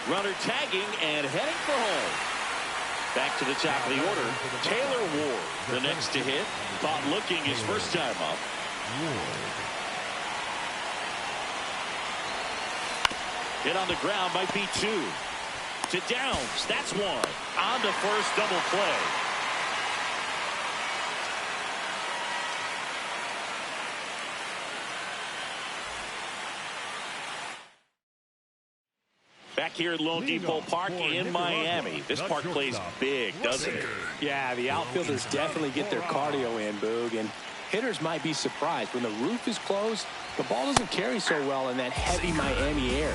Runner tagging and heading for home. Back to the top of the order, Taylor Ward, the next to hit. Thought looking his first time up. Hit on the ground might be 2. To Downs, that's 1. On to first, double play. Back here at Lone Depot Park in Miami. This park plays big, doesn't it? Yeah, the outfielders definitely get their cardio in, Boog, and hitters might be surprised. When the roof is closed, the ball doesn't carry so well in that heavy Miami air.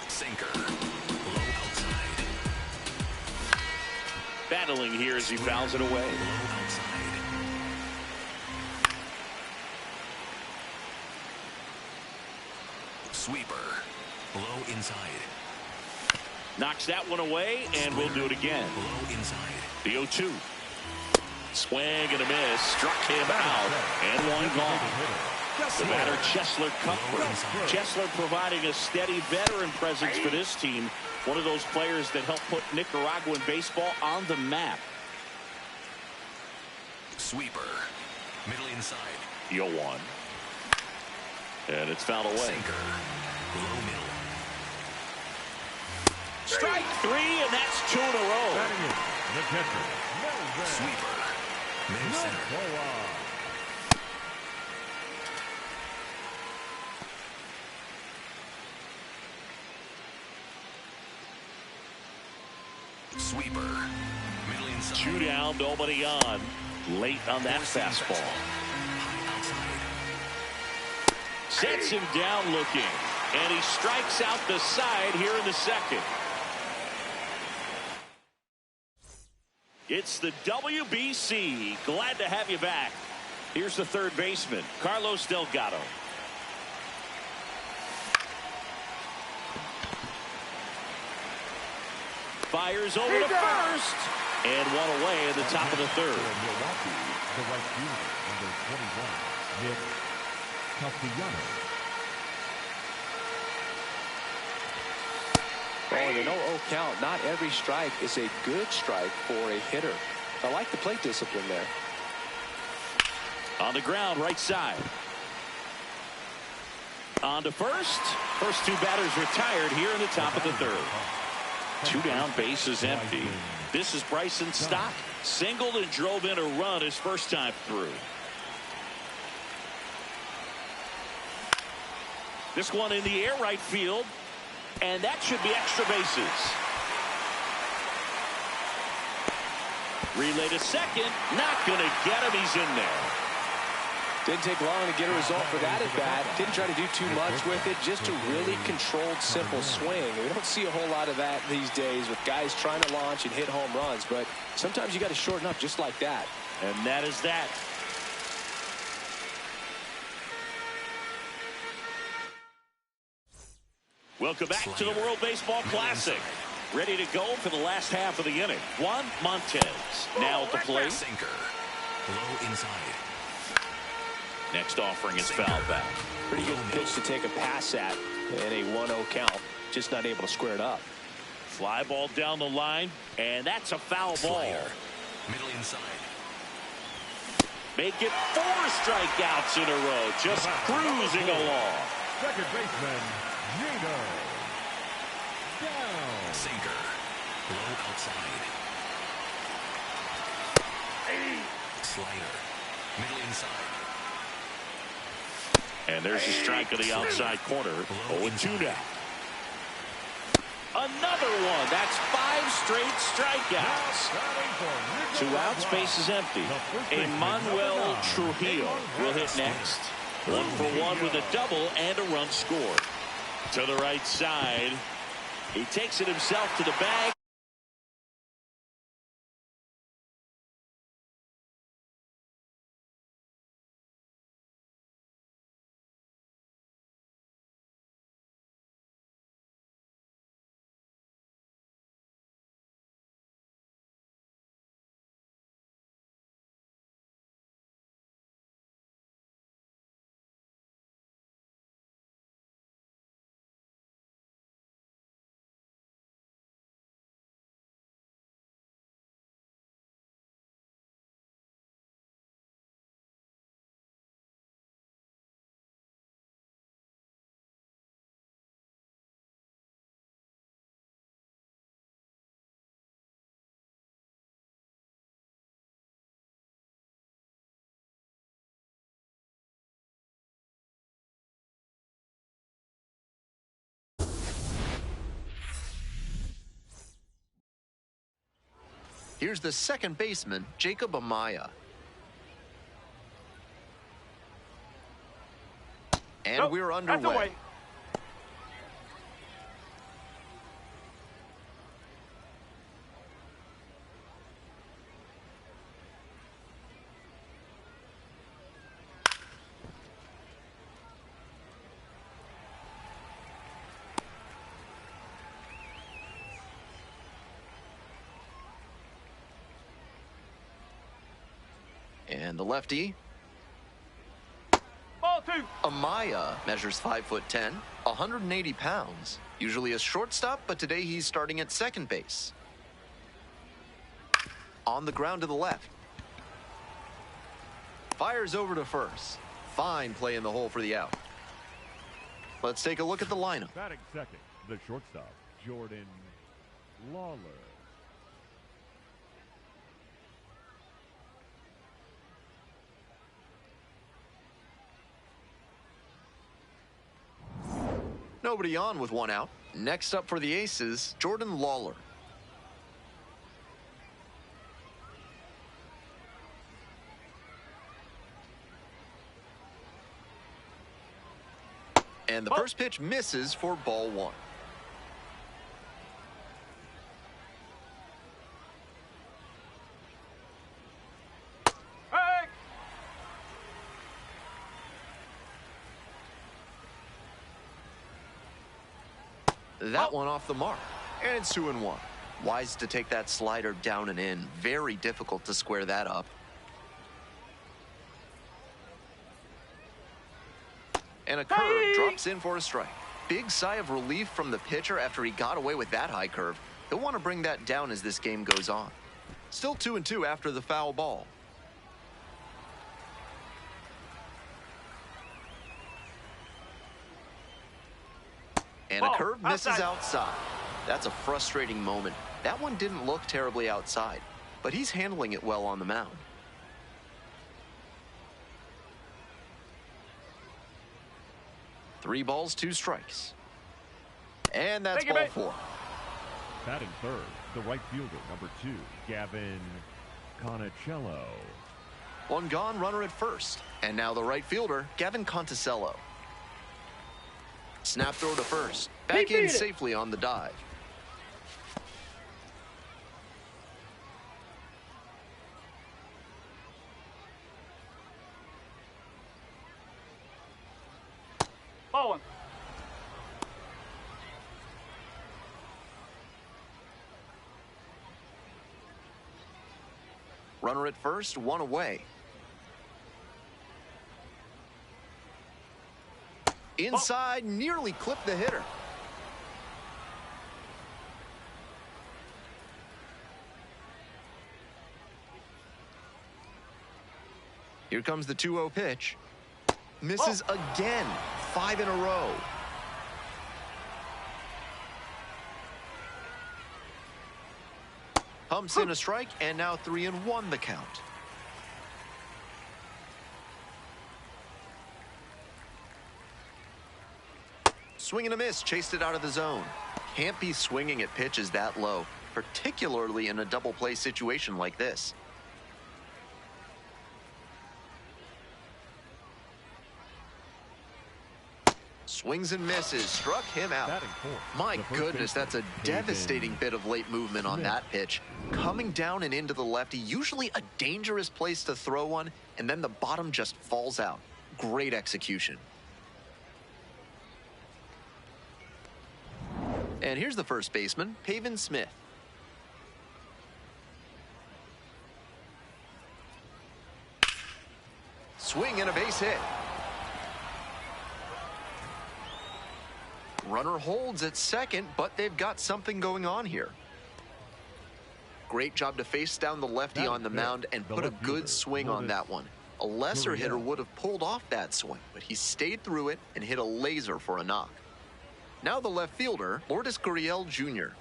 Sinker. Low outside. Battling here as he fouls it away. Low outside. Sweeper. Low inside. Knocks that one away, and we'll do it again. Low inside. The 0-2. Swing and a miss. Struck him out. And one gone. The batter, Chesler Cuthbert. Chesler providing a steady veteran presence for this team. One of those players that helped put Nicaraguan baseball on the map. Sweeper. Middle inside. The 0-1. And it's fouled away. Sinker. Low middle. Strike 3, and that's 2 in a row. The catcher. Sweeper. Middle center. Sweeper. Middle inside. 2 down, nobody on. Late on that fastball. Sets him down looking. And he strikes out the side here in the second. It's the WBC. Glad to have you back. Here's the third baseman, Carlos Delgado. Fires over to first. And one away in the top of the third. Milwaukee, the right fielder, number 21, Nick Castellanos. Oh, the 0-0 count. Not every strike is a good strike for a hitter. I like the plate discipline there. On the ground, right side. On to first. First 2 batters retired here in the top of the third. 2 down, bases empty. This is Bryson Stott. Singled and drove in a run his first time through. This one in the air right field. And that should be extra bases. Relay to second. Not going to get him. He's in there. Didn't take long to get a result for that at bat. Didn't try to do too much with it. Just a really controlled, simple swing. We don't see a whole lot of that these days with guys trying to launch and hit home runs. But sometimes you got to shorten up just like that. And that is that. Welcome back to the World Baseball Classic. Ready to go for the last half of the inning. Juan Montez now at the plate. Sinker. Low inside. Next offering is fouled back. Pretty good pitch to take a pass at in a 1-0 count. Just not able to square it up. Fly ball down the line, and that's a foul ball. Middle inside. Make it 4 strikeouts in a row. Just cruising along. Second baseman, Nader. Down. Sinker. Low outside. Slider. Middle inside. And there's a strike on the outside corner. 0-2 now. Another one. That's 5 straight strikeouts. 2 outs, base is empty. Emmanuel Trujillo will hit next. 1 for 1 with a double and a run scored. To the right side. He takes it himself to the bag. Here's the second baseman, Jacob Amaya. And we're underway. And the lefty, Ball 2. Amaya, measures 5'10", 180 pounds. Usually a shortstop, but today he's starting at second base. On the ground to the left. Fires over to first. Fine play in the hole for the out. Let's take a look at the lineup. Batting second, the shortstop, Jordan Lawler. Nobody on with one out. Next up for the Aces, Jordan Lawler. And the first pitch misses for ball 1. Hey! That one off the mark. And it's 2-1. Wise to take that slider down and in. Very difficult to square that up. And a curve drops in for a strike. Big sigh of relief from the pitcher after he got away with that high curve. He'll want to bring that down as this game goes on. Still 2-2 after the foul ball. And a curve misses outside. That's a frustrating moment. That one didn't look terribly outside, but he's handling it well on the mound. Three balls, 2 strikes. And that's ball 4. Batting third, the right fielder, number 2, Gavin Conicello. One gone, runner at first. And now the right fielder, Gavin Conticello. Snap throw to first. Back in safely on the dive. Ball 1. Runner at first, 1 away. Inside, nearly clipped the hitter. Here comes the 2-0 pitch. Misses again. 5 in a row. Pumps in a strike, and now 3-1 the count. Swing and a miss, chased it out of the zone. Can't be swinging at pitches that low, particularly in a double play situation like this. Swings and misses, struck him out. My goodness, that's a devastating bit of late movement on that pitch. Coming down and into the lefty, usually a dangerous place to throw one, and then the bottom just falls out. Great execution. And here's the first baseman, Pavin Smith. Swing and a base hit. Runner holds at second, but they've got something going on here. Great job to face down the lefty on the mound and put a good swing on that one. A lesser hitter would have pulled off that swing, but he stayed through it and hit a laser for a knock. Now the left fielder, Lourdes Gurriel Jr.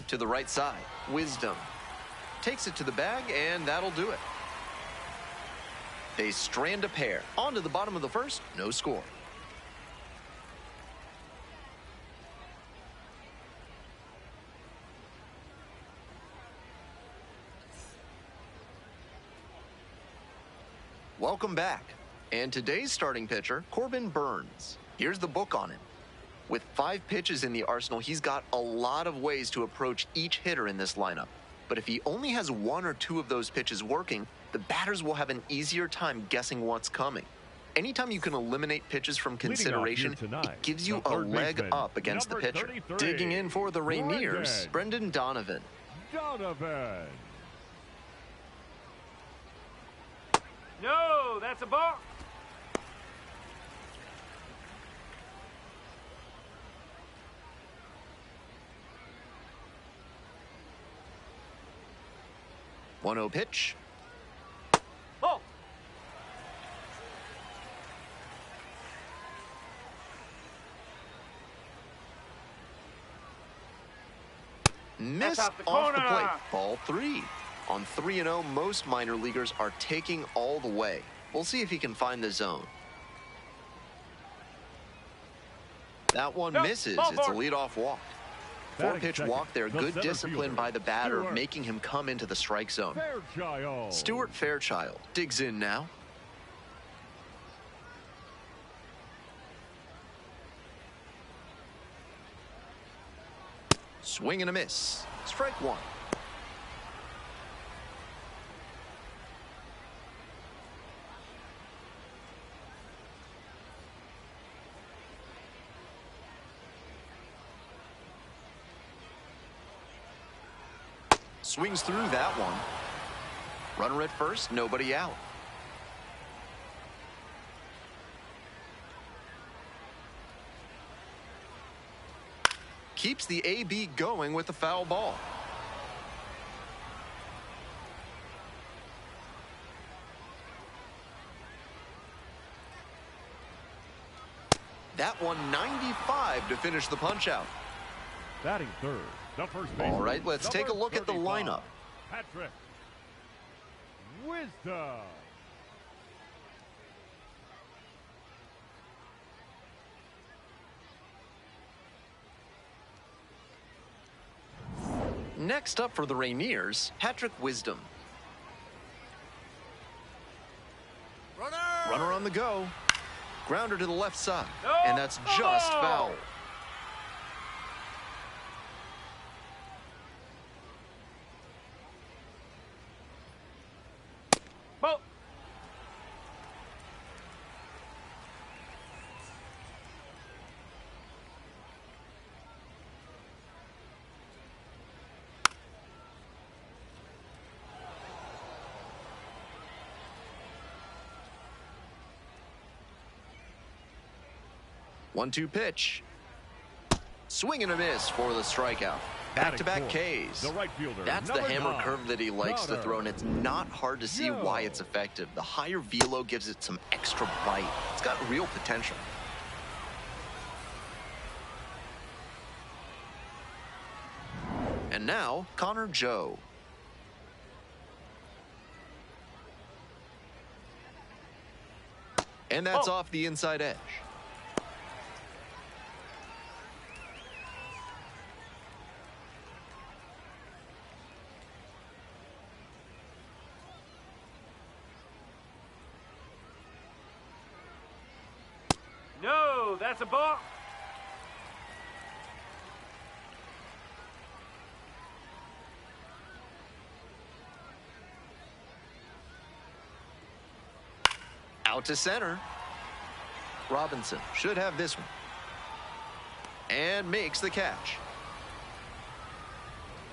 To the right side, Wisdom. Takes it to the bag, and that'll do it. They strand a pair. On to the bottom of the first, no score. Welcome back. And today's starting pitcher, Corbin Burns. Here's the book on him. With 5 pitches in the arsenal, he's got a lot of ways to approach each hitter in this lineup. But if he only has 1 or 2 of those pitches working, the batters will have an easier time guessing what's coming. Anytime you can eliminate pitches from consideration, it gives you a leg up against the pitcher. Digging in for the Rainiers, Brendan Donovan. That's a ball. One-0 pitch. Ball. Missed off the off the corner. plate. Ball 3. On 3-0, most minor leaguers are taking all the way. We'll see if he can find the zone. That one misses. It's a leadoff walk. 4-pitch walk there. Good discipline by the batter, making him come into the strike zone. Stuart Fairchild digs in now. Swing and a miss. Strike one. Swings through that one. Runner at first, nobody out. Keeps the AB going with the foul ball. That one 95 to finish the punch out. Batting third, the first baseman. All right, let's take a look at the lineup. Patrick Wisdom. Next up for the Rainiers, Patrick Wisdom. Runner on the go. Grounder to the left side. And that's just foul. Ball. One-two pitch. Swing and a miss for the strikeout. Back-to-back Ks. That's the hammer curve that he likes to throw, and it's not hard to see why it's effective. The higher velo gives it some extra bite. It's got real potential. And now, Connor Joe. And that's off the inside edge. No, that's a ball. Out to center. Robinson should have this one. And makes the catch.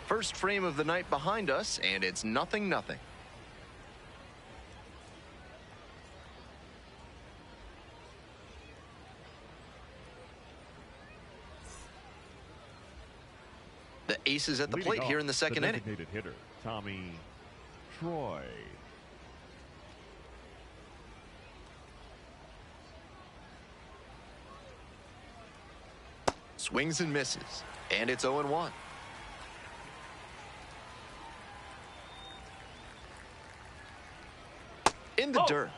First frame of the night behind us, and it's 0-0. The aces at the plate here in the second inning. Designated hitter, Tommy Troy. Swings and misses, and it's 0-1. In the dirt.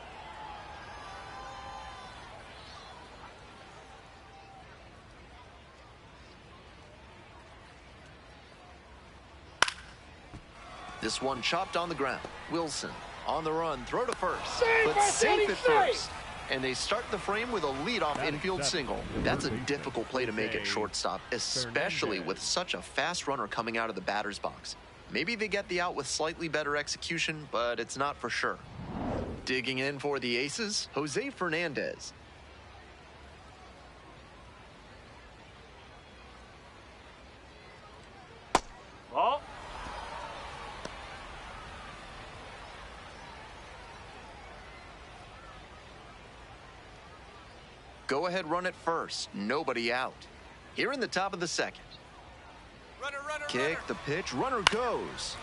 This one chopped on the ground. Wilson on the run, throw to first, but safe at first. And they start the frame with a leadoff infield single. That's a difficult play to make at shortstop, especially with such a fast runner coming out of the batter's box. Maybe they get the out with slightly better execution, but it's not for sure. Digging in for the aces, Jose Fernandez. Ball. Go ahead, run it first. Nobody out. Here in the top of the second. Kick the pitch. Runner goes.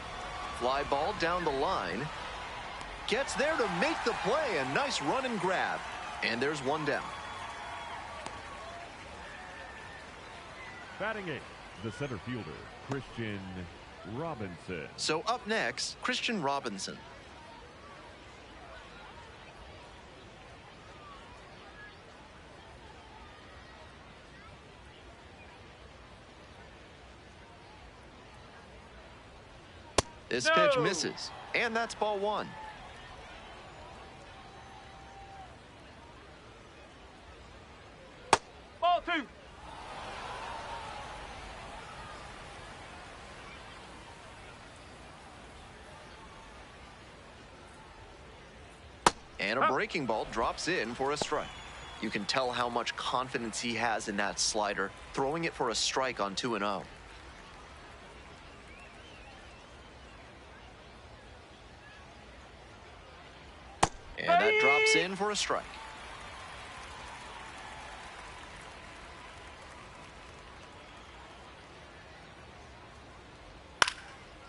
Fly ball down the line. Gets there to make the play. A nice run and grab. And there's one down. Batting eighth, the center fielder, Christian Robinson. So up next, Christian Robinson. This pitch misses, and that's ball one. Ball two. And a breaking ball drops in for a strike. You can tell how much confidence he has in that slider, throwing it for a strike on 2-0. And that drops in for a strike.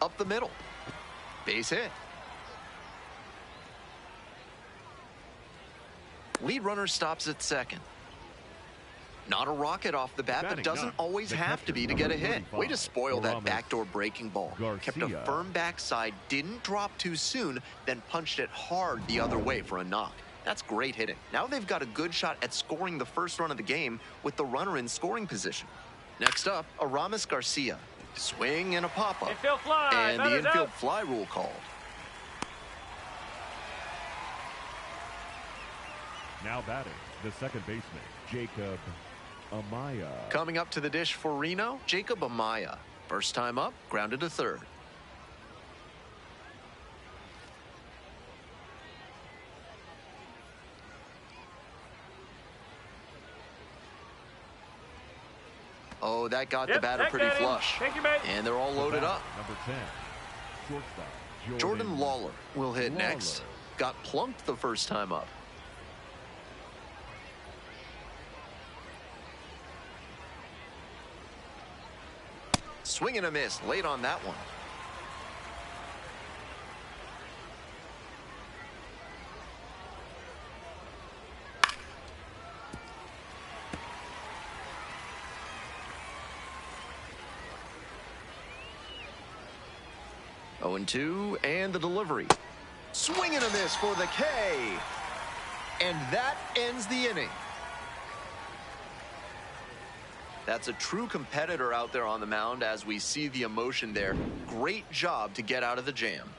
Up the middle. Base hit. Lead runner stops at second. Not a rocket off the bat, but doesn't always have to be to get a hit. Way to spoil that backdoor breaking ball. Kept a firm backside, didn't drop too soon, then punched it hard the other way for a knock. That's great hitting. Now they've got a good shot at scoring the first run of the game with the runner in scoring position. Next up, Aramis Garcia. Swing and a pop-up. Infield fly. And the infield fly rule called. Now batting, the second baseman, Jacob Amaya. Coming up to the dish for Reno, Jacob Amaya. First time up, grounded to third. Oh, that got the batter pretty flush. Thank you, mate. And they're all loaded up. Number 10, shortstop, Jordan Lawler will hit next. Got plunked the first time up. Swing and a miss late on that one. Oh, 0-2, and the delivery. Swing and a miss for the K. And that ends the inning. That's a true competitor out there on the mound as we see the emotion there. Great job to get out of the jam.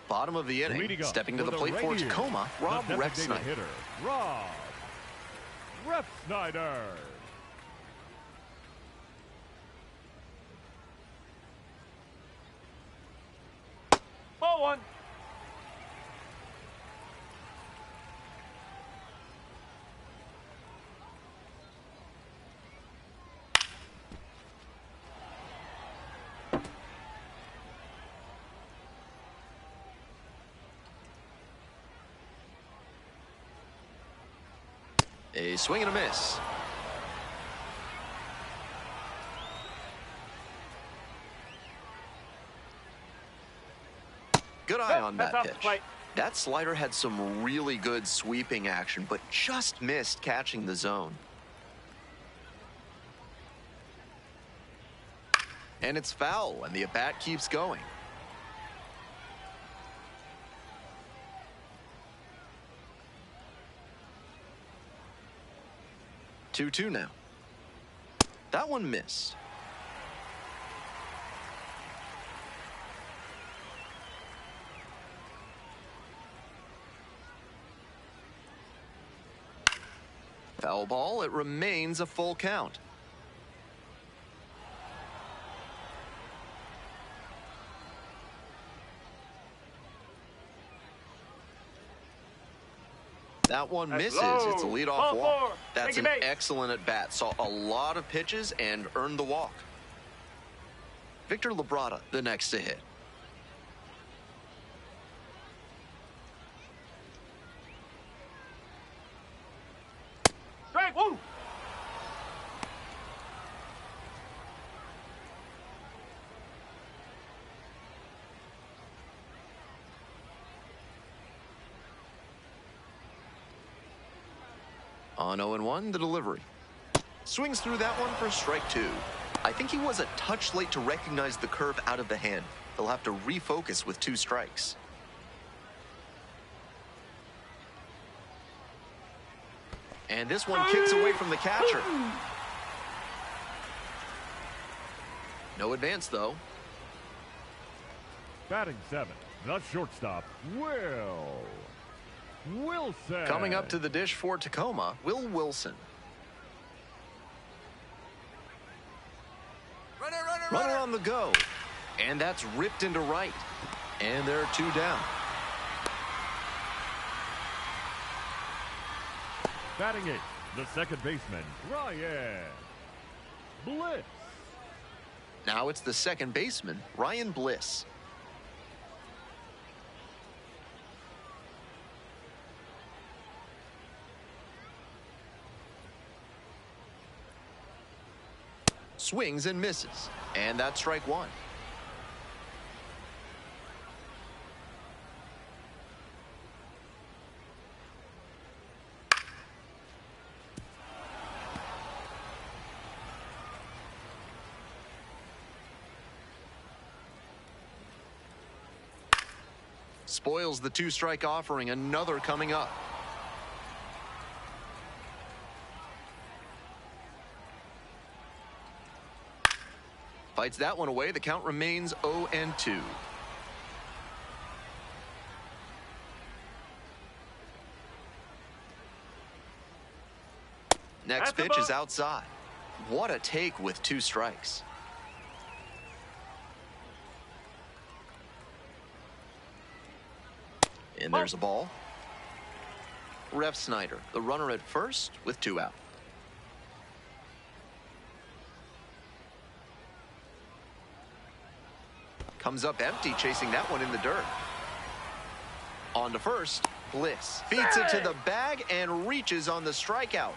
Bottom of the inning, stepping to the plate for Tacoma, Rob Refsnyder. Hitter, Rob Refsnyder. Ball one. A swing and a miss. Good eye on that pitch. That slider had some really good sweeping action, but just missed catching the zone. And it's foul, and the at-bat keeps going. Two now. That one missed. Foul ball, it remains a full count. That one misses. low. It's a leadoff Ball walk. four. That's Take an a base. excellent at-bat. Saw a lot of pitches and earned the walk. Victor Labrada, the next to hit. Strike one. On 0-1, the delivery. Swings through that one for strike two. I think he was a touch late to recognize the curve out of the hand. He'll have to refocus with 2 strikes. And this one kicks away from the catcher. No advance, though. Batting 7, the shortstop, Will Wilson. Coming up to the dish for Tacoma, Will Wilson. Runner on the go. And that's ripped into right. And there are 2 down. Batting 8, the second baseman, Ryan Bliss. Now it's the second baseman, Ryan Bliss. Swings and misses. And that's strike one. Spoils the 2-strike offering. Another coming up. Fights that one away. The count remains 0-2. Next pitch is outside. What a take with 2 strikes. And there's a ball. Ref Snyder, the runner at first with 2 out. Comes up empty, chasing that one in the dirt. On to first, Bliss feeds it to the bag and reaches on the strikeout.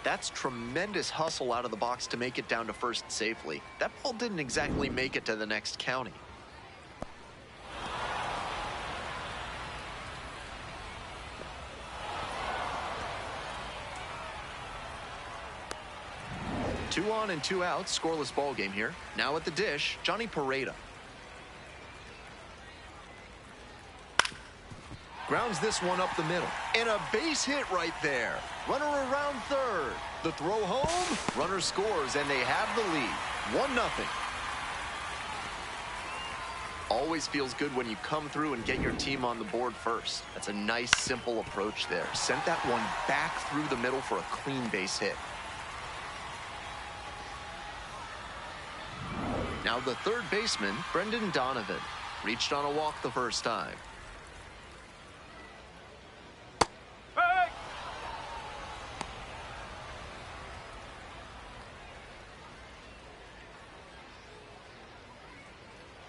That's tremendous hustle out of the box to make it down to first safely. That ball didn't exactly make it to the next county. Two on and 2 out, scoreless ball game here. Now at the dish, Johnny Pareda. Grounds this one up the middle. And a base hit right there. Runner around third. The throw home. Runner scores, and they have the lead. 1-0. Always feels good when you come through and get your team on the board first. That's a nice, simple approach there. Sent that one back through the middle for a clean base hit. Now the third baseman, Brendan Donovan, reached on a walk the first time. Hey!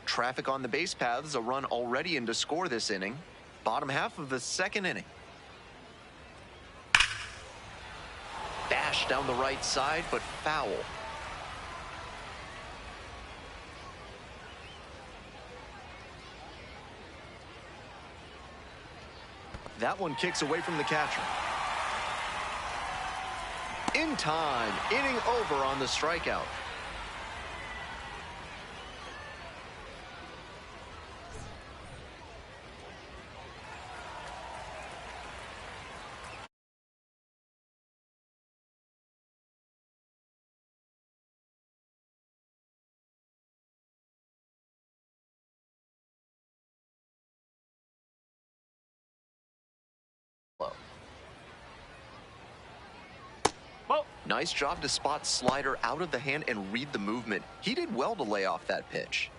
Traffic on the base paths, a run already in to score this inning. Bottom half of the second inning. Bash down the right side, but foul. That one kicks away from the catcher. In time, inning over on the strikeout. Nice job to spot slider out of the hand and read the movement. He did well to lay off that pitch.